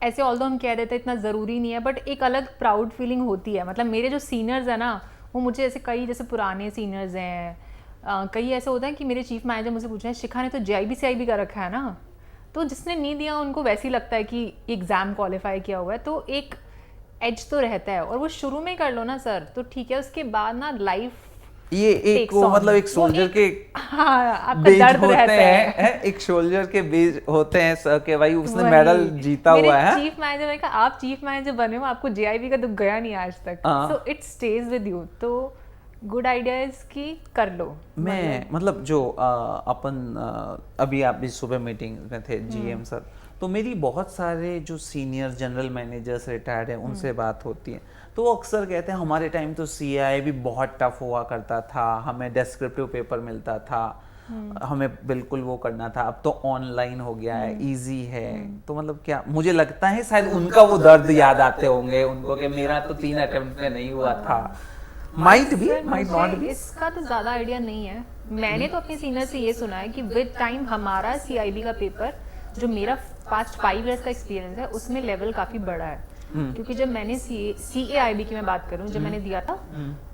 [SPEAKER 1] ऐसे ऑल्दो हम कह देते हैं इतना ज़रूरी नहीं है, बट एक अलग प्राउड फीलिंग होती है। मतलब मेरे जो सीनियर्स हैं ना, वो मुझे ऐसे कई जैसे पुराने सीनियर्स हैं, कई ऐसे होता है कि मेरे चीफ मैनेजर मुझसे पूछ रहे हैं, शिखा ने तो जेआईबी सीआईबी का रखा है ना, तो जिसने नहीं दिया उनको वैसे ही लगता है कि एग्ज़ाम क्वालिफाई किया हुआ है, तो एक एज तो रहता है, और वो शुरू में कर लो ना सर तो ठीक है, उसके बाद ना लाइफ
[SPEAKER 2] ये एक वो मतलब एक सोल्जर के
[SPEAKER 1] आपका
[SPEAKER 2] बेज
[SPEAKER 1] दर्द
[SPEAKER 2] होते
[SPEAKER 1] रहता
[SPEAKER 2] हैं, एक सोल्जर के बेज होते हैं सर के, भाई उसने मेडल जीता हुआ है।
[SPEAKER 1] चीफ मैनेजर ने कहा आप चीफ मैनेजर बने हो, आपको जेआईबी का दुख गया नहीं आज तक, so it stage with you, तो गुड आइडिया इज कि कर लो।
[SPEAKER 2] मैं मतलब जो अपन अभी आप भी सुबह मीटिंग में थे जीएम सर, तो मेरी बहुत सारे जो सीनियर जनरल मैनेजर्स रिटायर्ड हैं उनसे बात होती है, तो वो अक्सर कहते हैं हमारे टाइम तो सीआई भी बहुत टफ हुआ करता था, हमें डेस्क्रिप्टिव पेपर मिलता था, हमें बिल्कुल वो करना था, अब तो ऑनलाइन हो गया है, इजी है, तो मतलब क्या मुझे लगता है शायद उनका वो दर्द याद आते होंगे उनको कि मेरा तो 3 अटेम्प्ट में नहीं हुआ था। Might be, might not be,
[SPEAKER 1] इसका तो ज़्यादा आइडिया नहीं है। मैंने तो अपने सीनियर से ये सुना है कि विद टाइम हमारा सीआईबी का पेपर, जो मेरा पास्ट 5 इयर्स का एक्सपीरियंस है, उसमें लेवल काफ़ी बड़ा है, क्योंकि जब मैंने सीएआईबी की मैं बात करूं, जब मैंने दिया था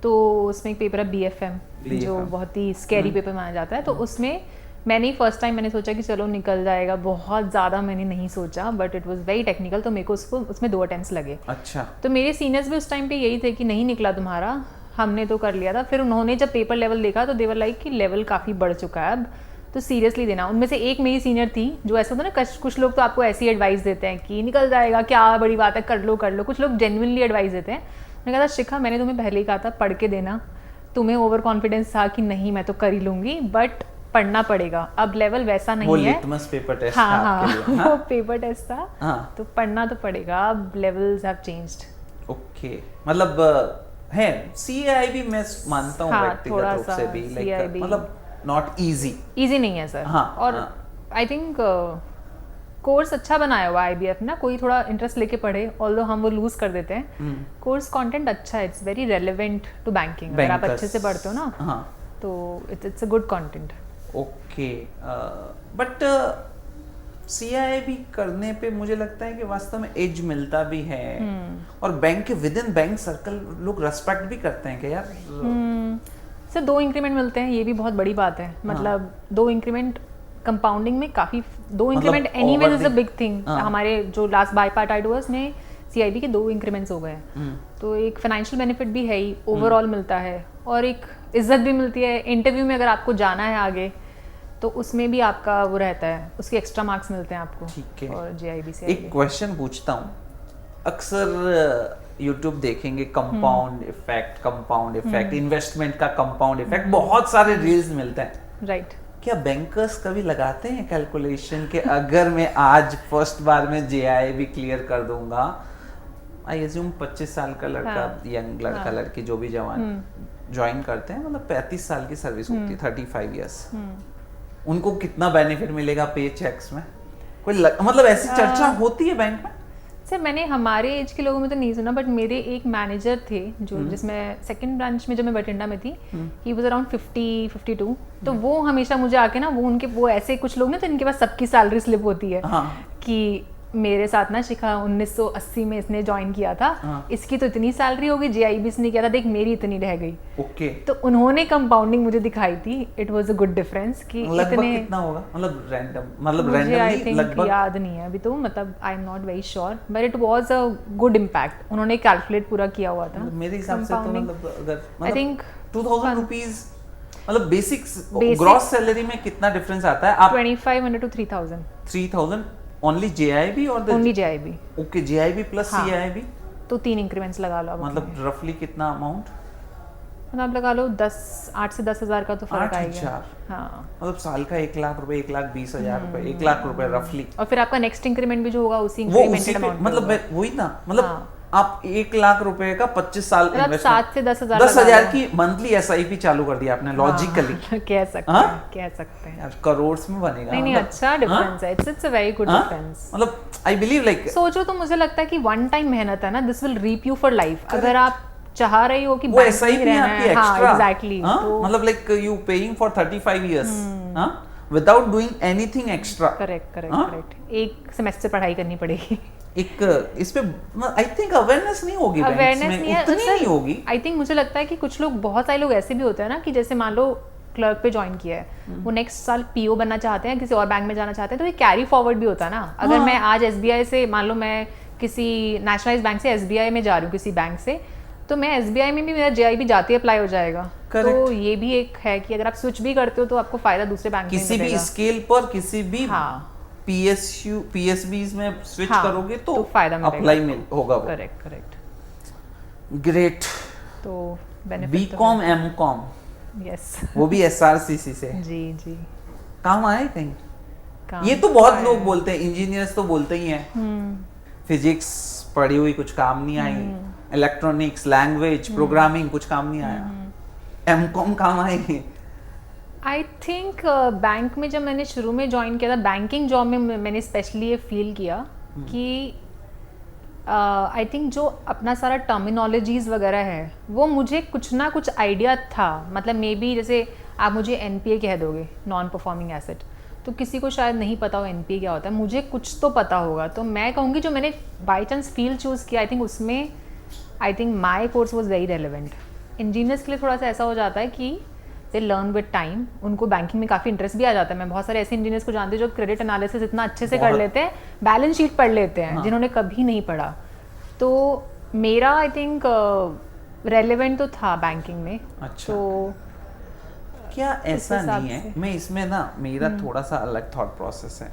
[SPEAKER 1] तो उसमें एक पेपर है बीएफएम, जो बहुत ही स्कैरी पेपर माना जाता है, तो उसमें मैंने ही फर्स्ट टाइम मैंने सोचा कि चलो निकल जाएगा, बहुत ज़्यादा मैंने नहीं सोचा, but it was very technical, तो मेरे को उसमें 2 अटेम्प्ट्स लगे।
[SPEAKER 2] अच्छा,
[SPEAKER 1] तो मेरे सीनियर्स भी उस टाइम पे यही थे कि नहीं निकला तुम्हारा, हमने तो कर लिया था। फिर उन्होंने जब पेपर लेवल देखा तो देवर लाइक कि लेवल काफ़ी बढ़ चुका है अब, तो सीरियसली देना। उनमें से एक मेरी सीनियर थी, जो ऐसा होता है ना, कुछ लोग तो आपको ऐसी एडवाइस देते हैं कि निकल जाएगा, क्या बड़ी बात है, कर लो। कुछ लोग जेन्युइनली एडवाइस देते हैं। मैंने कहा था शिखा, मैंने तुम्हें पहले ही कहा था पढ़ के देना, तुम्हें ओवर कॉन्फिडेंस था कि नहीं मैं तो कर ही लूंगी, बट पढ़ना पड़ेगा, अब लेवल वैसा नहीं है।
[SPEAKER 2] वो लिटमस पेपर टेस्ट
[SPEAKER 1] था आपके लिए। वो पेपर टेस्ट था, तो पढ़ना तो पड़ेगा, अब लेवल्स हैव चेंज्ड।
[SPEAKER 2] ओके, मतलब है सीआईबी मैं मानता हूँ व्यक्तिगत रूप से भी, लाइक मतलब नॉट इजी नहीं है सर।
[SPEAKER 1] हाँ, और आई थिंक कोर्स अच्छा बनाया हुआ आईबीएफ ना, कोई थोड़ा इंटरेस्ट लेके पढ़े, ऑल्दो हम वो लूज कर देते हैं। कोर्स कंटेंट अच्छा है, it's very relevant to banking, अगर आप अच्छे से पढ़ते हो ना, तो it's a good content.
[SPEAKER 2] Okay, but CIB करने पे मुझे लगता है कि वास्तव में एज मिलता भी है, और बैंक के विद इन बैंक सर्कल लोग रेस्पेक्ट भी करते हैं कि यार
[SPEAKER 1] सर 2 इंक्रीमेंट मिलते हैं, ये भी बहुत बड़ी बात है। मतलब 2 इंक्रीमेंट कंपाउंडिंग में काफी, 2 increment anyways is a big thing. हमारे जो लास्ट बाइपार्टाइट हुआ उसमें सीआईबी के 2 इंक्रीमेंट्स हो गए, तो एक फाइनेंशियल बेनिफिट भी है ही, ओवरऑल मिलता है, और एक इज्जत भी मिलती है। इंटरव्यू में अगर आपको जाना है आगे, तो उसमें भी आपका वो रहता है, उसके एक्स्ट्रा मार्क्स मिलते हैं आपको।
[SPEAKER 2] ठीक है,
[SPEAKER 1] और जेआईबी से
[SPEAKER 2] एक क्वेश्चन पूछता हूँ, अक्सर यूट्यूब देखेंगे कंपाउंड इफेक्ट, इन्वेस्टमेंट का कंपाउंड इफेक्ट, बहुत सारे रील्स मिलते हैं,
[SPEAKER 1] राइट।
[SPEAKER 2] क्या बैंकर्स कभी लगाते हैं कैलकुलेशन कि अगर मैं आज फर्स्ट बार में JIIB क्लियर कर दूंगा, आई एज्यूम 25 साल का लड़का, यंग लड़का लड़की जो भी जवान ज्वाइन करते हैं, मतलब 35 साल की सर्विस होती है, 35 इयर्स, उनको कितना बेनिफिट मिलेगा पे चेक्स में? कोई मतलब ऐसी चर्चा होती है बैंक में?
[SPEAKER 1] सर मैंने हमारे एज के लोगों में तो नहीं सुना, बट मेरे एक मैनेजर थे जो जिसमें सेकंड ब्रांच में जब मैं बठिंडा में थी, ही वाज अराउंड 50-52, तो वो हमेशा मुझे आके ना वो ऐसे कुछ लोग ना, तो इनके पास सबकी सैलरी स्लिप होती है कि मेरे साथ ना शिखा 1980 में इसने ज्वाइन किया था, इसकी तो इतनी सैलरी होगी, JIIB इसने किया था, देख मेरी इतनी रह गई।
[SPEAKER 2] ओके।
[SPEAKER 1] तो उन्होंने कंपाउंडिंग मुझे दिखाई थी, it was a good difference कि
[SPEAKER 2] इतने कितना होगा, मतलब रैंडम, मतलब
[SPEAKER 1] मुझे आई थिंक
[SPEAKER 2] लगभग
[SPEAKER 1] याद नहीं है अभी तो, मतलब आई am not very sure, but it was a good impact, उन्होंने कैलकुलेट पूरा किया हुआ था।
[SPEAKER 2] मेरे हिसाब से तो मतलब अगर
[SPEAKER 1] आई थिंक
[SPEAKER 2] 2000 रुपीस, मतलब बेसिक्स ग्रॉस सैलरी में कितना डिफरेंस आता है? आप
[SPEAKER 1] 2500 to 3000
[SPEAKER 2] 3000 ओनली JIIB और
[SPEAKER 1] only JIIB।
[SPEAKER 2] Okay, JIIB plus CIIB,
[SPEAKER 1] तो 3 इंक्रीमेंट्स लगा लो,
[SPEAKER 2] मतलब रफली कितना अमाउंट?
[SPEAKER 1] मतलब आप लगा लो 8 से 10 हजार का तो फर्क आएगा। हाँ,
[SPEAKER 2] मतलब साल का 1 लाख रुपए, 1,20,000 रुपए, 1 लाख रुपए रफली।
[SPEAKER 1] और फिर आपका नेक्स्ट इंक्रीमेंट भी जो होगा उसी इंक्रीमेंटेड अमाउंट, मतलब
[SPEAKER 2] वही ना, मतलब आप 1 लाख रुपए का 25 साल
[SPEAKER 1] मतलब 7 से
[SPEAKER 2] 10,000 की मंथली SIP चालू कर दिया आपने, लॉजिकली
[SPEAKER 1] कह सकते हैं
[SPEAKER 2] यार, करोड़ में बनेगा।
[SPEAKER 1] नहीं, अच्छा डिफरेंस है, it's a very good difference.
[SPEAKER 2] मतलब आई बिलीव लाइक,
[SPEAKER 1] सोचो तो मुझे लगता है कि वन टाइम मेहनत है ना, this will reap you for life. अगर आप चाह रही हो कि
[SPEAKER 2] वो SIP में आपकी एक्स्ट्रा,
[SPEAKER 1] एग्जैक्टली,
[SPEAKER 2] मतलब like you paying for 35 years without doing anything extra.
[SPEAKER 1] Correct. एक सेमेस्टर पढ़ाई करनी पड़ेगी।
[SPEAKER 2] एक इस पे आई थिंक अवेयरनेस नहीं होगी,
[SPEAKER 1] अवेयरनेस
[SPEAKER 2] नहीं होगी।
[SPEAKER 1] आई थिंक मुझे लगता है कि कुछ लोग, बहुत सारे लोग ऐसे भी होते हैं ना कि जैसे मान लो क्लर्क पे ज्वाइन किया है, वो नेक्स्ट साल PO बनना चाहते हैं, किसी और बैंक में जाना चाहते हैं, तो ये कैरी फॉरवर्ड भी होता है ना। अगर मैं आज SBI से, मान लो मैं किसी नेशनलाइज बैंक से SBI में जा रही हूँ किसी बैंक से, तो मैं SBI में भी मेरा JIIB जाते अप्लाई हो जाएगा। तो ये भी एक है कि अगर आप स्विच भी करते हो तो आपको फायदा दूसरे बैंक में
[SPEAKER 2] किसी भी स्केल पर, किसी भी PSBs में स्विच करोगे तो फायदा अप्लाई होगा।
[SPEAKER 1] करेक्ट।
[SPEAKER 2] ग्रेट।
[SPEAKER 1] तो
[SPEAKER 2] BCom MCom,
[SPEAKER 1] यस,
[SPEAKER 2] वो भी SRCC से।
[SPEAKER 1] जी
[SPEAKER 2] काम आए कहीं? ये तो बहुत लोग बोलते हैं, इंजीनियर्स तो बोलते ही हैं फिजिक्स पढ़ी हुई कुछ काम नहीं आई, इलेक्ट्रॉनिक्स, लैंग्वेज, प्रोग्रामिंग कुछ काम नहीं आया। MCom काम आएगी?
[SPEAKER 1] आई थिंक बैंक में जब मैंने शुरू में ज्वाइन किया था, बैंकिंग जॉब में मैंने स्पेशली ये फील किया कि आई थिंक जो अपना सारा टर्मिनोलॉजीज वगैरह है वो मुझे कुछ ना कुछ आइडिया था। मतलब मे बी जैसे आप मुझे NPA कह दोगे, नॉन परफॉर्मिंग एसेट, तो किसी को शायद नहीं पता हो NPA क्या होता है, मुझे कुछ तो पता होगा। तो मैं कहूँगी जो मैंने बाई चांस फील्ड चूज़ किया, आई थिंक उसमें I think my course was very relevant. Engineers के लिए थोड़ा सा ऐसा हो जाता है कि दे लर्न विद टाइम, उनको बैंकिंग में काफ़ी इंटरेस्ट भी आ जाता है। मैं बहुत सारे ऐसे इंजीनियर्स को जानती हूँ जो क्रेडिट एनालिसिस इतना अच्छे से कर लेते हैं, बैलेंस शीट पढ़ लेते हैं, जिन्होंने कभी नहीं पढ़ा। तो मेरा आई थिंक रेलेवेंट तो था बैंकिंग में।
[SPEAKER 2] अच्छा।
[SPEAKER 1] तो
[SPEAKER 2] क्या ऐसा नहीं है, मैं इसमें ना मेरा थोड़ा सा अलग थॉट प्रोसेस है।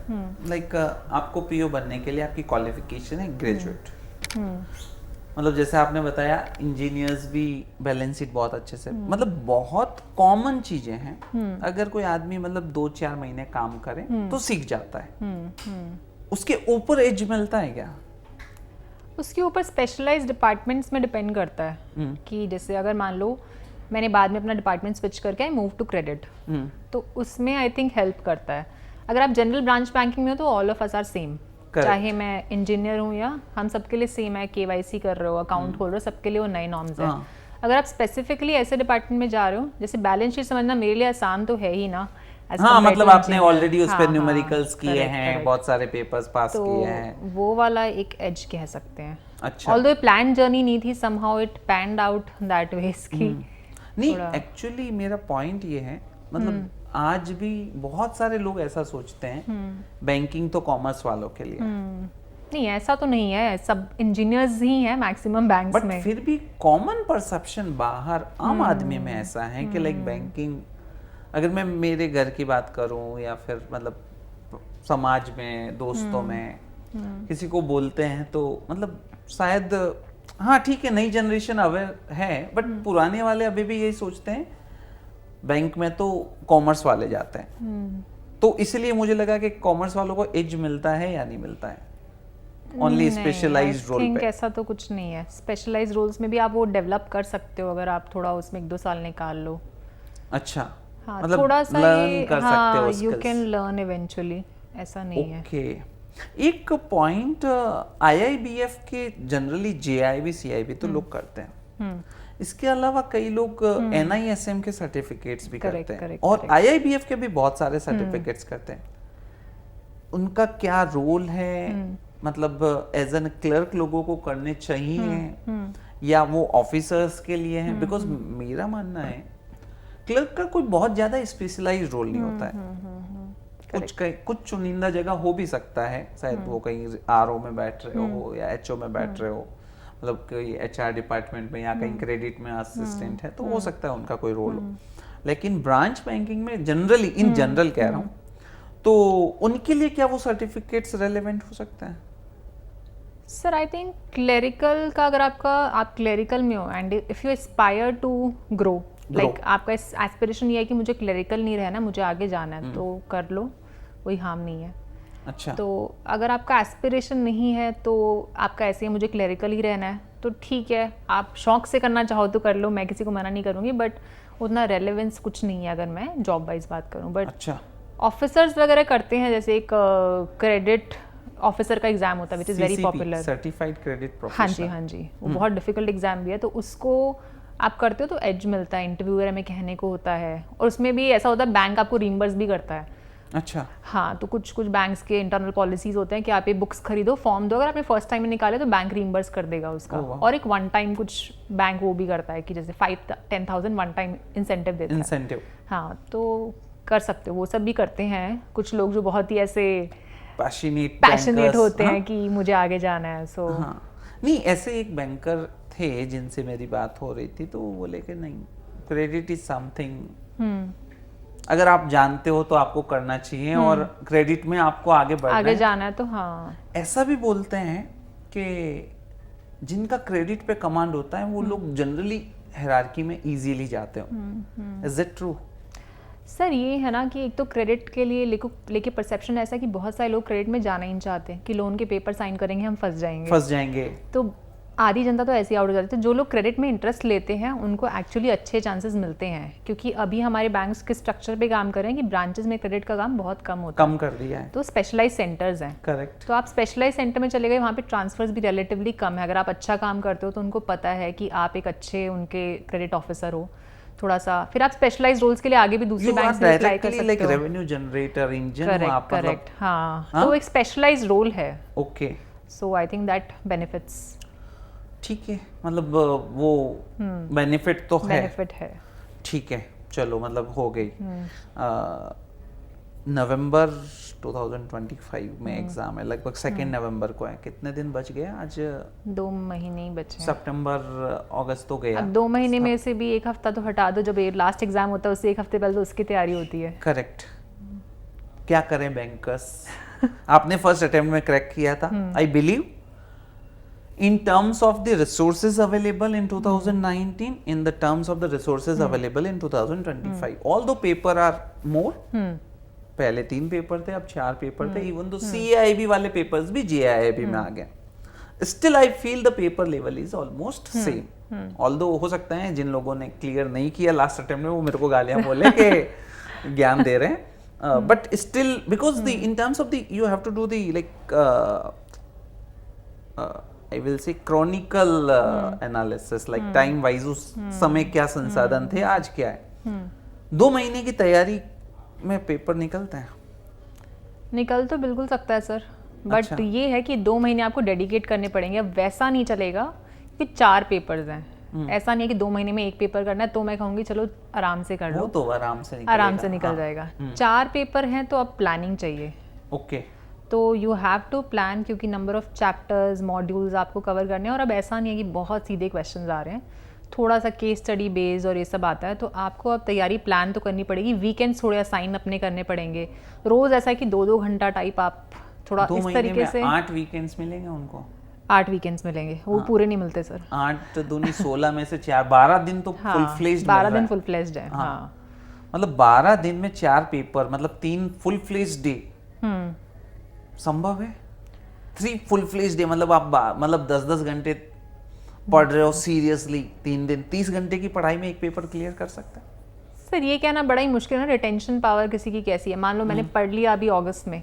[SPEAKER 2] लाइक आपको PO बनने के लिए आपकी क्वालिफिकेशन है ग्रेजुएट। मतलब जैसे आपने बताया इंजीनियर्स भी बैलेंस शीट बहुत अच्छे से, मतलब बहुत कॉमन चीजें हैं। अगर कोई आदमी मतलब 2-4 महीने काम करे तो सीख जाता है। उसके ऊपर एज मिलता है क्या?
[SPEAKER 1] उसके ऊपर स्पेशलाइज्ड डिपार्टमेंट्स में डिपेंड करता है कि जैसे अगर मान लो मैंने बाद में अपना डिपार्टमेंट स्विच करके आई मूव टू क्रेडिट, तो उसमें आई थिंक हेल्प करता है। अगर आप जनरल ब्रांच बैंकिंग में हो तो all of us are same, चाहे मैं इंजीनियर हूँ या हम सबके लिए सेम है। KYC कर रहे हो, अकाउंट खोल रहे हो, सबके लिए वो नए नॉर्म्स हैं। अगर आप स्पेसिफिकली ऐसे डिपार्टमेंट में जा रहे हो, जैसे बैलेंस शीट समझना मेरे लिए आसान तो है ही ना।
[SPEAKER 2] मतलब आपने ऑलरेडी उस पे न्यूमेरिकल्स किए हैं, बहुत सारे पेपर्स पास किए हैं,
[SPEAKER 1] वो वाला एक एज कह सकते हैं।
[SPEAKER 2] अच्छा।
[SPEAKER 1] ऑल्दो प्लान जर्नी नहीं थी, somehow it panned out that way की।
[SPEAKER 2] नहीं, एक्चुअली मेरा पॉइंट ये है, मतलब आज भी बहुत सारे लोग ऐसा सोचते हैं बैंकिंग तो कॉमर्स वालों के लिए।
[SPEAKER 1] नहीं, ऐसा तो नहीं है, सब इंजीनियर्स ही हैं मैक्सिमम बैंक्स में।
[SPEAKER 2] बट फिर भी कॉमन परसेप्शन बाहर आम आदमी में ऐसा है कि लाइक बैंकिंग, अगर मैं मेरे घर की बात करूं या फिर मतलब समाज में, दोस्तों में किसी को बोलते हैं तो मतलब शायद हाँ ठीक है, नई जनरेशन अवेयर है, बट पुराने वाले अभी भी यही सोचते हैं बैंक में तो कॉमर्स वाले जाते हैं, तो इसलिए मुझे लगा कि कॉमर्स वालों को एज मिलता है या नहीं मिलता है ओनली स्पेशलाइज्ड रोल पे?
[SPEAKER 1] ऐसा तो कुछ नहीं है, स्पेशलाइज्ड रोल्स में भी आप वो डेवलप कर सकते हो अगर आप थोड़ा उसमें 1-2 साल निकाल लो।
[SPEAKER 2] अच्छा,
[SPEAKER 1] हाँ,
[SPEAKER 2] मतलब
[SPEAKER 1] थोड़ा सा
[SPEAKER 2] लर्न कर सकते हो
[SPEAKER 1] you
[SPEAKER 2] skills।
[SPEAKER 1] Can learn eventually, ऐसा नहीं है।
[SPEAKER 2] ओके, एक पॉइंट IIBF के जनरली JIB CIB तो लोग करते हैं, इसके अलावा कई लोग NISM के सर्टिफिकेट्स भी करते हैं और IIBF के भी बहुत सारे सर्टिफिकेट्स करते हैं। उनका क्या रोल है, मतलब एज एन क्लर्क लोगों को करने चाहिए या वो ऑफिसर्स के लिए हैं? बिकॉज मेरा मानना है क्लर्क का कोई बहुत ज्यादा स्पेशलाइज्ड रोल नहीं होता है। कुछ चुनिंदा जगह हो भी सकता है, शायद वो कहीं RO में बैठ रहे हो या HO में बैठ रहे हो, मतलब कोई HR डिपार्टमेंट में या कहीं क्रेडिट में असिस्टेंट है, तो हो सकता है उनका कोई रोल हो। लेकिन ब्रांच बैंकिंग में जनरली, इन जनरल कह रहा हूँ, तो उनके लिए क्या वो सर्टिफिकेट्स रेलेवेंट हो सकते हैं?
[SPEAKER 1] सर आई थिंक क्लेरिकल का, अगर आप क्लेरिकल में हो and if you aspire to grow, like आपका एस्पिरेशन ये है कि मुझे क्लेरिकल नहीं रहना, मुझे आगे जाना है, तो कर लो, कोई हार्म नहीं है।
[SPEAKER 2] अच्छा,
[SPEAKER 1] तो अगर आपका एस्पिरेशन नहीं है तो आपका ऐसे ही मुझे क्लेरिकल ही रहना है, तो ठीक है, आप शौक से करना चाहो तो कर लो, मैं किसी को मना नहीं करूँगी, बट उतना रेलेवेंस कुछ नहीं है अगर मैं जॉब वाइज बात करूँ। बट
[SPEAKER 2] अच्छा,
[SPEAKER 1] ऑफिसर्स वगैरह करते हैं, जैसे एक क्रेडिट ऑफिसर का एग्जाम होता है which is very popular,
[SPEAKER 2] certified credit professional.
[SPEAKER 1] हाँ जी, वो बहुत डिफिकल्ट एग्जाम भी है, तो उसको आप करते हो तो एज मिलता है, इंटरव्यू वगैरह में कहने को होता है, और उसमें भी ऐसा होता है बैंक आपको रीइंबर्स भी करता है।
[SPEAKER 2] अच्छा,
[SPEAKER 1] हाँ, तो कुछ बैंक्स के इंटरनल पॉलिसीज होते हैं कि आप ये बुक्स खरीदो, फॉर्म दो, अगर आपने फर्स्ट टाइम में निकाले तो बैंक रीइंबर्स कर देगा उसका। और एक वन टाइम कुछ बैंक वो भी करता है कि जैसे 5-10,000 वन टाइम इंसेंटिव देता है।
[SPEAKER 2] इंसेंटिव,
[SPEAKER 1] हाँ, तो कर सकते हो, वो सब भी करते हैं कुछ लोग जो बहुत ही ऐसे पैशनेट होते हैं कि मुझे आगे जाना है। सो
[SPEAKER 2] हाँ, नहीं, ऐसे एक बैंकर थे जिनसे मेरी बात हो रही थी, तो वो बोले कि नहीं, क्रेडिट इज समथिंग, अगर आप जानते हो तो आपको करना चाहिए और क्रेडिट में आपको आगे
[SPEAKER 1] जाना है तो हाँ।
[SPEAKER 2] ऐसा भी बोलते हैं कि जिनका क्रेडिट पे कमांड होता है वो लोग जनरली हायरार्की में इजीली जाते हो। Is it true?
[SPEAKER 1] सर ये है ना कि एक तो क्रेडिट के लिए लेके परसेप्शन ऐसा कि बहुत सारे लोग क्रेडिट में जाना ही नहीं चाहते कि लोन के पेपर साइन करेंगे हम फंस जाएंगे, तो आधी जनता तो ऐसे ही आउट हो जाती है। तो जो लोग क्रेडिट में इंटरेस्ट लेते हैं उनको एक्चुअली अच्छे चांसेस मिलते हैं, क्योंकि अभी हमारे बैंक्स के स्ट्रक्चर पे काम कर रहे हैं कि ब्रांचेस में क्रेडिट का काम बहुत कम होता है,
[SPEAKER 2] कम कर दिया है,
[SPEAKER 1] तो स्पेशलाइज सेंटर्स हैं।
[SPEAKER 2] करेक्ट।
[SPEAKER 1] तो आप स्पेशलाइज सेंटर में चले गए, वहाँ पे ट्रांसफर्स भी रिलेटिवली कम है। अगर आप अच्छा काम करते हो तो उनको पता है कि आप एक अच्छे उनके क्रेडिट ऑफिसर हो, थोड़ा सा फिर आप स्पेशलाइज्ड रोल्स के लिए आगे भी दूसरे बैंक से अप्लाई कर सकते हो,
[SPEAKER 2] like revenue generator engine.
[SPEAKER 1] Correct, हाँ, तो एक स्पेशलाइज्ड रोल है।
[SPEAKER 2] Okay,
[SPEAKER 1] so I think that benefits,
[SPEAKER 2] ठीक है, मतलब वो बेनिफिट तो है, ठीक है, चलो, मतलब हो गई। नवंबर 2025 में एग्जाम है, लगभग 2 नवंबर को है, कितने दिन बच गए आज?
[SPEAKER 1] 2 महीने ही बचे हैं।
[SPEAKER 2] सितंबर अगस्त तो गया,
[SPEAKER 1] अब 2 महीने में से भी 1 हफ्ता तो हटा दो, जब लास्ट एग्जाम होता है उससे 1 हफ्ते पहले तो उसकी तैयारी होती है।
[SPEAKER 2] करेक्ट। क्या करें बैंकर्स? आपने फर्स्ट अटेम्प्ट में क्रैक किया था, I believe in terms of the resources available in 2019, in the terms of the resources available in 2025, although paper are more, पहले 3 पेपर थे, अब 4 पेपर थे, इवन तो CIB वाले पेपर्स भी JIB में आ गए, still I feel the paper level is almost same, although हो सकता है जिन लोगों ने क्लियर नहीं किया लास्ट अटेम्प्ट में वो मेरे को गालियां बोले कि ज्ञान दे रहे हैं, but still because the in terms of the you have to do the like I will say chronicle analysis, like time wise उस समय क्या संसाधन थे, आज क्या है। 2 महीने की तैयारी में पेपर निकलते हैं?
[SPEAKER 1] निकल तो बिल्कुल सकता है सर, बट ये है कि 2 महीने आपको डेडिकेट करने पड़ेंगे। अब वैसा नहीं चलेगा कि 4 पेपर्स हैं, ऐसा नहीं है कि 2 महीने में 1 पेपर करना है, तो मैं कहूँगी चलो आराम से कर लो,
[SPEAKER 2] तो आराम से निकल
[SPEAKER 1] जाएगा। 4 पेपर हैं तो अब प्लानिंग चाहिए।
[SPEAKER 2] ओके,
[SPEAKER 1] तो यू हैव टू प्लान, क्योंकि नंबर ऑफ चैप्टर्स मॉड्यूल्स आपको कवर करने हैं, और अब ऐसा नहीं है कि बहुत सीधे क्वेश्चंस आ रहे हैं, थोड़ा सा केस स्टडी बेस्ड और ये सब आता है, तो आपको अब तैयारी प्लान तो करनी पड़ेगी। वीकेंड्स थोड़े असाइन अपने करने पड़ेंगे, रोज ऐसा है कि 2-2 घंटा टाइप आप थोड़ा इस तरीके से।
[SPEAKER 2] 8 वीकेंड्स मिलेंगे उनको?
[SPEAKER 1] 8 वीकेंड्स मिलेंगे, वो पूरे नहीं मिलते सर।
[SPEAKER 2] 8 दूनी 16 में से 4, 12 दिन तो फुल फ्लेज्ड,
[SPEAKER 1] 12 दिन फुल फ्लेज्ड है। हाँ,
[SPEAKER 2] मतलब 12 दिन में 4 पेपर, मतलब 3 फुल फ्लेज डे संभव है? 3 फुल फ्लेज डे मतलब आप मतलब 10-10 घंटे पढ़ रहे हो सीरियसली, 3 दिन 30 घंटे की पढ़ाई में एक पेपर क्लियर कर सकता है?
[SPEAKER 1] सर ये कहना बड़ा ही मुश्किल है ना, रिटेंशन पावर किसी की कैसी है। मान लो मैंने पढ़ लिया अभी अगस्त में,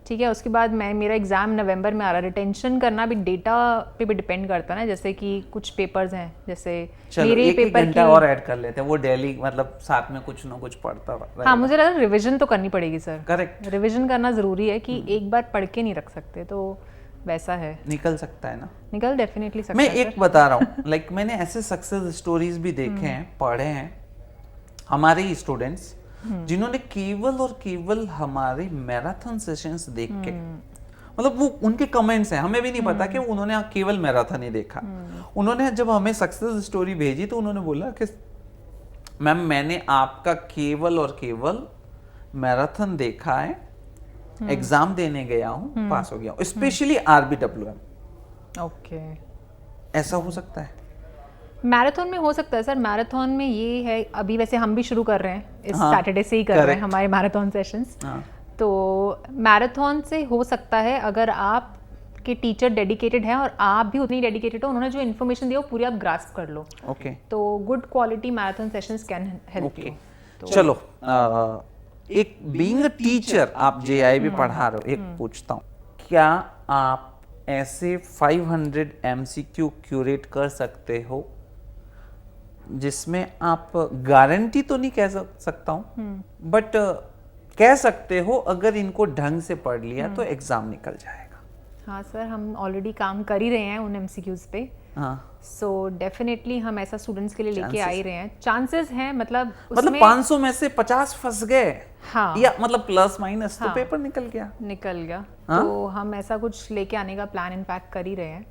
[SPEAKER 1] ठीक है, उसके बाद मेरा एग्जाम नवंबर में आ रहा है। रिटेंशन करना भी डेटा पे भी डिपेंड करता है ना, जैसे कि कुछ पेपर्स हैं, जैसे मेरे
[SPEAKER 2] एक
[SPEAKER 1] पेपर
[SPEAKER 2] घंटा और ऐड कर लेते हैं, वो डेली मतलब साथ में कुछ ना कुछ पढ़ता रहेगा।
[SPEAKER 1] हाँ, मुझे लगा रिविजन तो करनी पड़ेगी सर।
[SPEAKER 2] करेक्ट,
[SPEAKER 1] रिविजन करना जरूरी है कि एक बार पढ़ के नहीं रख सकते, तो वैसा है।
[SPEAKER 2] निकल सकता है ना?
[SPEAKER 1] निकल डेफिनेटली सकता
[SPEAKER 2] मैं
[SPEAKER 1] है
[SPEAKER 2] एक बता रहा हूँ, लाइक मैंने ऐसे सक्सेस स्टोरीज भी देखे हैं, पढ़े हैं, हमारे ही स्टूडेंट्स जिन्होंने केवल और केवल हमारे मैराथन सेशंस देख के, मतलब वो उनके कमेंट्स हैं, हमें भी नहीं पता कि उन्होंने केवल मैराथन ही देखा। उन्होंने जब हमें सक्सेस स्टोरी भेजी तो उन्होंने बोला कि मैम मैंने आपका केवल और केवल मैराथन देखा है, एग्जाम देने गया हूँ, पास हो गया हूँ, स्पेशली RBWM।
[SPEAKER 1] ओके,
[SPEAKER 2] ऐसा हो सकता है?
[SPEAKER 1] मैराथन में हो सकता है सर। मैराथन में ये है, अभी वैसे हम भी शुरू कर रहे हैं, इस
[SPEAKER 2] हाँ,
[SPEAKER 1] सैटरडे से ही कर रहे हैं
[SPEAKER 2] correct।
[SPEAKER 1] हमारे मैराथन सेशंस।
[SPEAKER 2] हाँ।
[SPEAKER 1] तो मैराथन से हो सकता है अगर आप के टीचर डेडिकेटेड हैं और आप भी उतनी डेडिकेटेड हो, उन्होंने जो इन्फॉर्मेशन दी वो पूरी आप ग्रास्प कर लो,
[SPEAKER 2] ओके,
[SPEAKER 1] तो good quality marathon sessions can help you.
[SPEAKER 2] चलो एक बीइंग अ टीचर आप JIB पढ़ा रहे हो, एक पूछता हूँ, क्या आप ऐसे 500 MCQ क्यूरेट कर सकते हो जिसमें आप गारंटी तो नहीं कह सकता हूँ, बट कह सकते हो अगर इनको ढंग से पढ़ लिया तो एग्जाम निकल जाएगा?
[SPEAKER 1] हाँ सर, हम ऑलरेडी काम कर ही रहे हैं उन MCQs पे।
[SPEAKER 2] हाँ,
[SPEAKER 1] सो डेफिनेटली हम ऐसा स्टूडेंट्स के लिए लेके आ ही रहे हैं। चांसेस हैं, मतलब
[SPEAKER 2] 500 में से 50 फंस गए,
[SPEAKER 1] हाँ,
[SPEAKER 2] या मतलब प्लस माइनस, तो
[SPEAKER 1] हाँ,
[SPEAKER 2] पेपर निकल गया।
[SPEAKER 1] हाँ? तो हम ऐसा कुछ लेके आने का प्लान इनफैक्ट कर ही रहे हैं,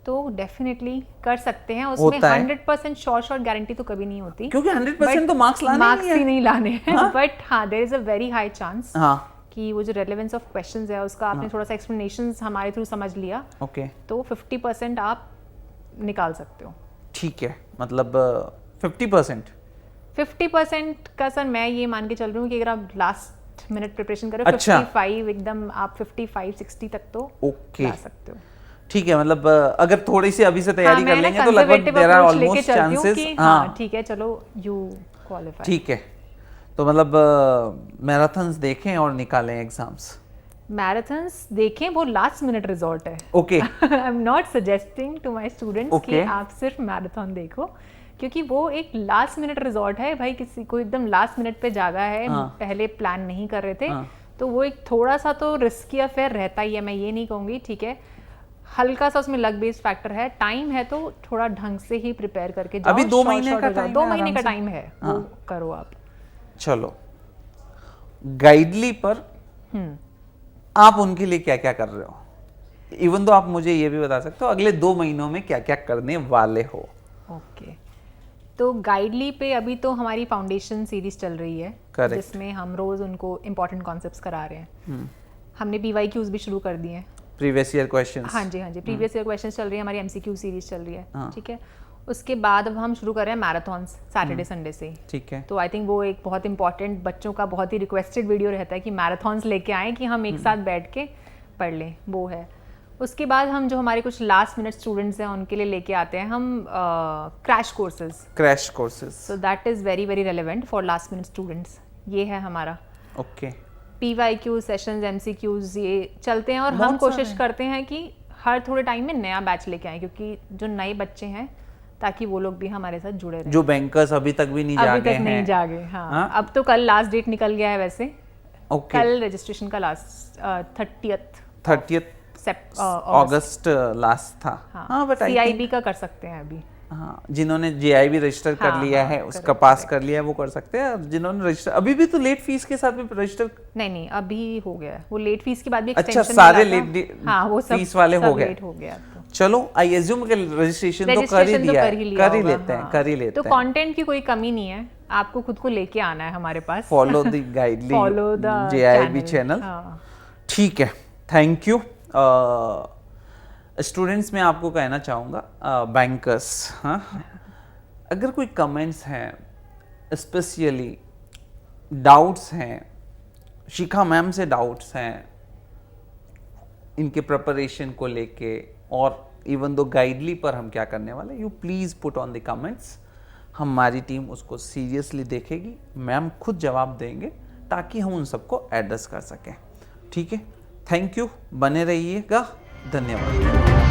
[SPEAKER 1] तो डेफिनेटली कर सकते हैं। उसमें 100% शॉर्ट गारंटी तो कभी नहीं होती,
[SPEAKER 2] क्योंकि 100% तो मार्क्स
[SPEAKER 1] ही नहीं लाने हैं, बट हाँ there is a very high chance कि वो जो रेलेवेंस ऑफ क्वेश्चंस है उसका आपने थोड़ा सा एक्सप्लेनेशंस हमारे थ्रू समझ लिया,
[SPEAKER 2] ओके,
[SPEAKER 1] तो 50% आप निकाल सकते हो।
[SPEAKER 2] ठीक है, मतलब 50%
[SPEAKER 1] का सर मैं ये मान के चल रही हूँ कि अगर आप लास्ट मिनट प्रिपरेशन करो,
[SPEAKER 2] अच्छा,
[SPEAKER 1] 55 एकदम आप 55-60 तक तो ला सकते हो।
[SPEAKER 2] ठीक है, मतलब अगर थोड़ी सी अभी से तैयारी कर लेंगे तो लगभग देयर आर ऑलमोस्ट चांसेस।
[SPEAKER 1] हाँ ठीक है, चलो यू क्वालिफाई।
[SPEAKER 2] ठीक है, तो मतलब मैराथन्स देखें और निकालें एग्जाम्स।
[SPEAKER 1] मैराथन्स देखें, वो लास्ट मिनट रिजॉर्ट है।
[SPEAKER 2] Okay,
[SPEAKER 1] I am not suggesting to my students कि आप सिर्फ मैराथन देखो, क्योंकि वो एक लास्ट मिनट रिजॉर्ट है भाई। किसी को एकदम लास्ट मिनट पे जागा है, पहले प्लान नहीं कर रहे थे, तो वो एक थोड़ा सा तो रिस्की अफेयर रहता ही है, मैं ये नहीं कहूँगी, ठीक है, हल्का सा उसमें लक बेस्ड फैक्टर है। टाइम है तो थोड़ा ढंग से ही प्रिपेयर करके जाओ।
[SPEAKER 2] अभी 2 महीने का टाइम,
[SPEAKER 1] 2 महीने का टाइम है, वो करो आप।
[SPEAKER 2] चलो, गाइडली पर आप उनके लिए क्या क्या कर रहे हो? इवन तो आप मुझे ये भी बता सकते हो अगले 2 महीनों में क्या क्या करने वाले हो?
[SPEAKER 1] ओके, तो गाइडली पे अभी तो हमारी फाउंडेशन सीरीज चल रही है, जिसमें हम रोज उनको इंपॉर्टेंट कॉन्सेप्ट्स करा रहे हैं। हमने PYQs भी शुरू कर दिए हैं,
[SPEAKER 2] प्रीवियस ईयर क्वेश्चंस।
[SPEAKER 1] हाँ जी, प्रीवियस ईयर क्वेश्चंस चल रही है, हमारी MCQ सीरीज चल रही है, ठीक है। उसके बाद अब हम शुरू कर रहे हैं मैराथन्स सैटरडे संडे से,
[SPEAKER 2] ठीक है।
[SPEAKER 1] तो आई थिंक वो एक बहुत इंपॉर्टेंट, बच्चों का बहुत ही रिक्वेस्टेड वीडियो रहता है कि मैराथन्स लेके आएँ कि हम एक साथ बैठ के पढ़ लें, वो है। उसके बाद हम जो हमारे कुछ लास्ट मिनट स्टूडेंट्स हैं उनके लिए लेके आते हैं हम crash courses. So that is very very relevant for last minute students. ये है हमारा,
[SPEAKER 2] ओके।
[SPEAKER 1] PYQ सेशंस, MCQs ये चलते हैं, और हम कोशिश करते हैं कि हर थोड़े टाइम में नया बैच लेके आए, क्योंकि जो नए बच्चे हैं ताकि वो लोग भी हमारे साथ जुड़े रहें।
[SPEAKER 2] जो बैंकर्स अभी तक भी नहीं जागे हैं।
[SPEAKER 1] हाँ, अब तो कल लास्ट डेट निकल गया है वैसे। कल रजिस्ट्रेशन का लास्ट 30th
[SPEAKER 2] अगस्त लास्ट था।
[SPEAKER 1] हाँ, बट CIB का कर सकते हैं अभी।
[SPEAKER 2] हाँ, जिन्होंने JIB रजिस्टर कर लिया है, उसका पास कर लिया है, वो कर सकते हैं। जिन्होंने रजिस्टर, अभी भी तो लेट फीस के साथ भी रजिस्टर,
[SPEAKER 1] नहीं अभी हो गया है वो, लेट फीस के बाद भी
[SPEAKER 2] अच्छा, सारे लेट,
[SPEAKER 1] हाँ, वो सब
[SPEAKER 2] फीस वाले हो गए,
[SPEAKER 1] लेट हो गया। तो
[SPEAKER 2] चलो, आई एज्यूम कि रजिस्ट्रेशन तो कर ही दिया, कर ही लेते हैं।
[SPEAKER 1] तो कंटेंट की कोई कमी नहीं है, आपको खुद को लेके आना है हमारे पास।
[SPEAKER 2] Follow the Guidely,
[SPEAKER 1] follow the
[SPEAKER 2] JIB channel. ठीक है, थैंक यू। स्टूडेंट्स मैं आपको कहना चाहूँगा, बैंकर्स, हाँ, अगर कोई कमेंट्स हैं स्पेशली डाउट्स हैं, शिखा मैम से डाउट्स हैं इनके प्रिपरेशन को लेके, और इवन दो गाइडली पर हम क्या करने वाले, you please put on the comments. हमारी टीम उसको सीरियसली देखेगी, मैम खुद जवाब देंगे ताकि हम उन सबको एड्रेस कर सकें। ठीक है, थैंक यू, बने रहिएगा, धन्यवाद।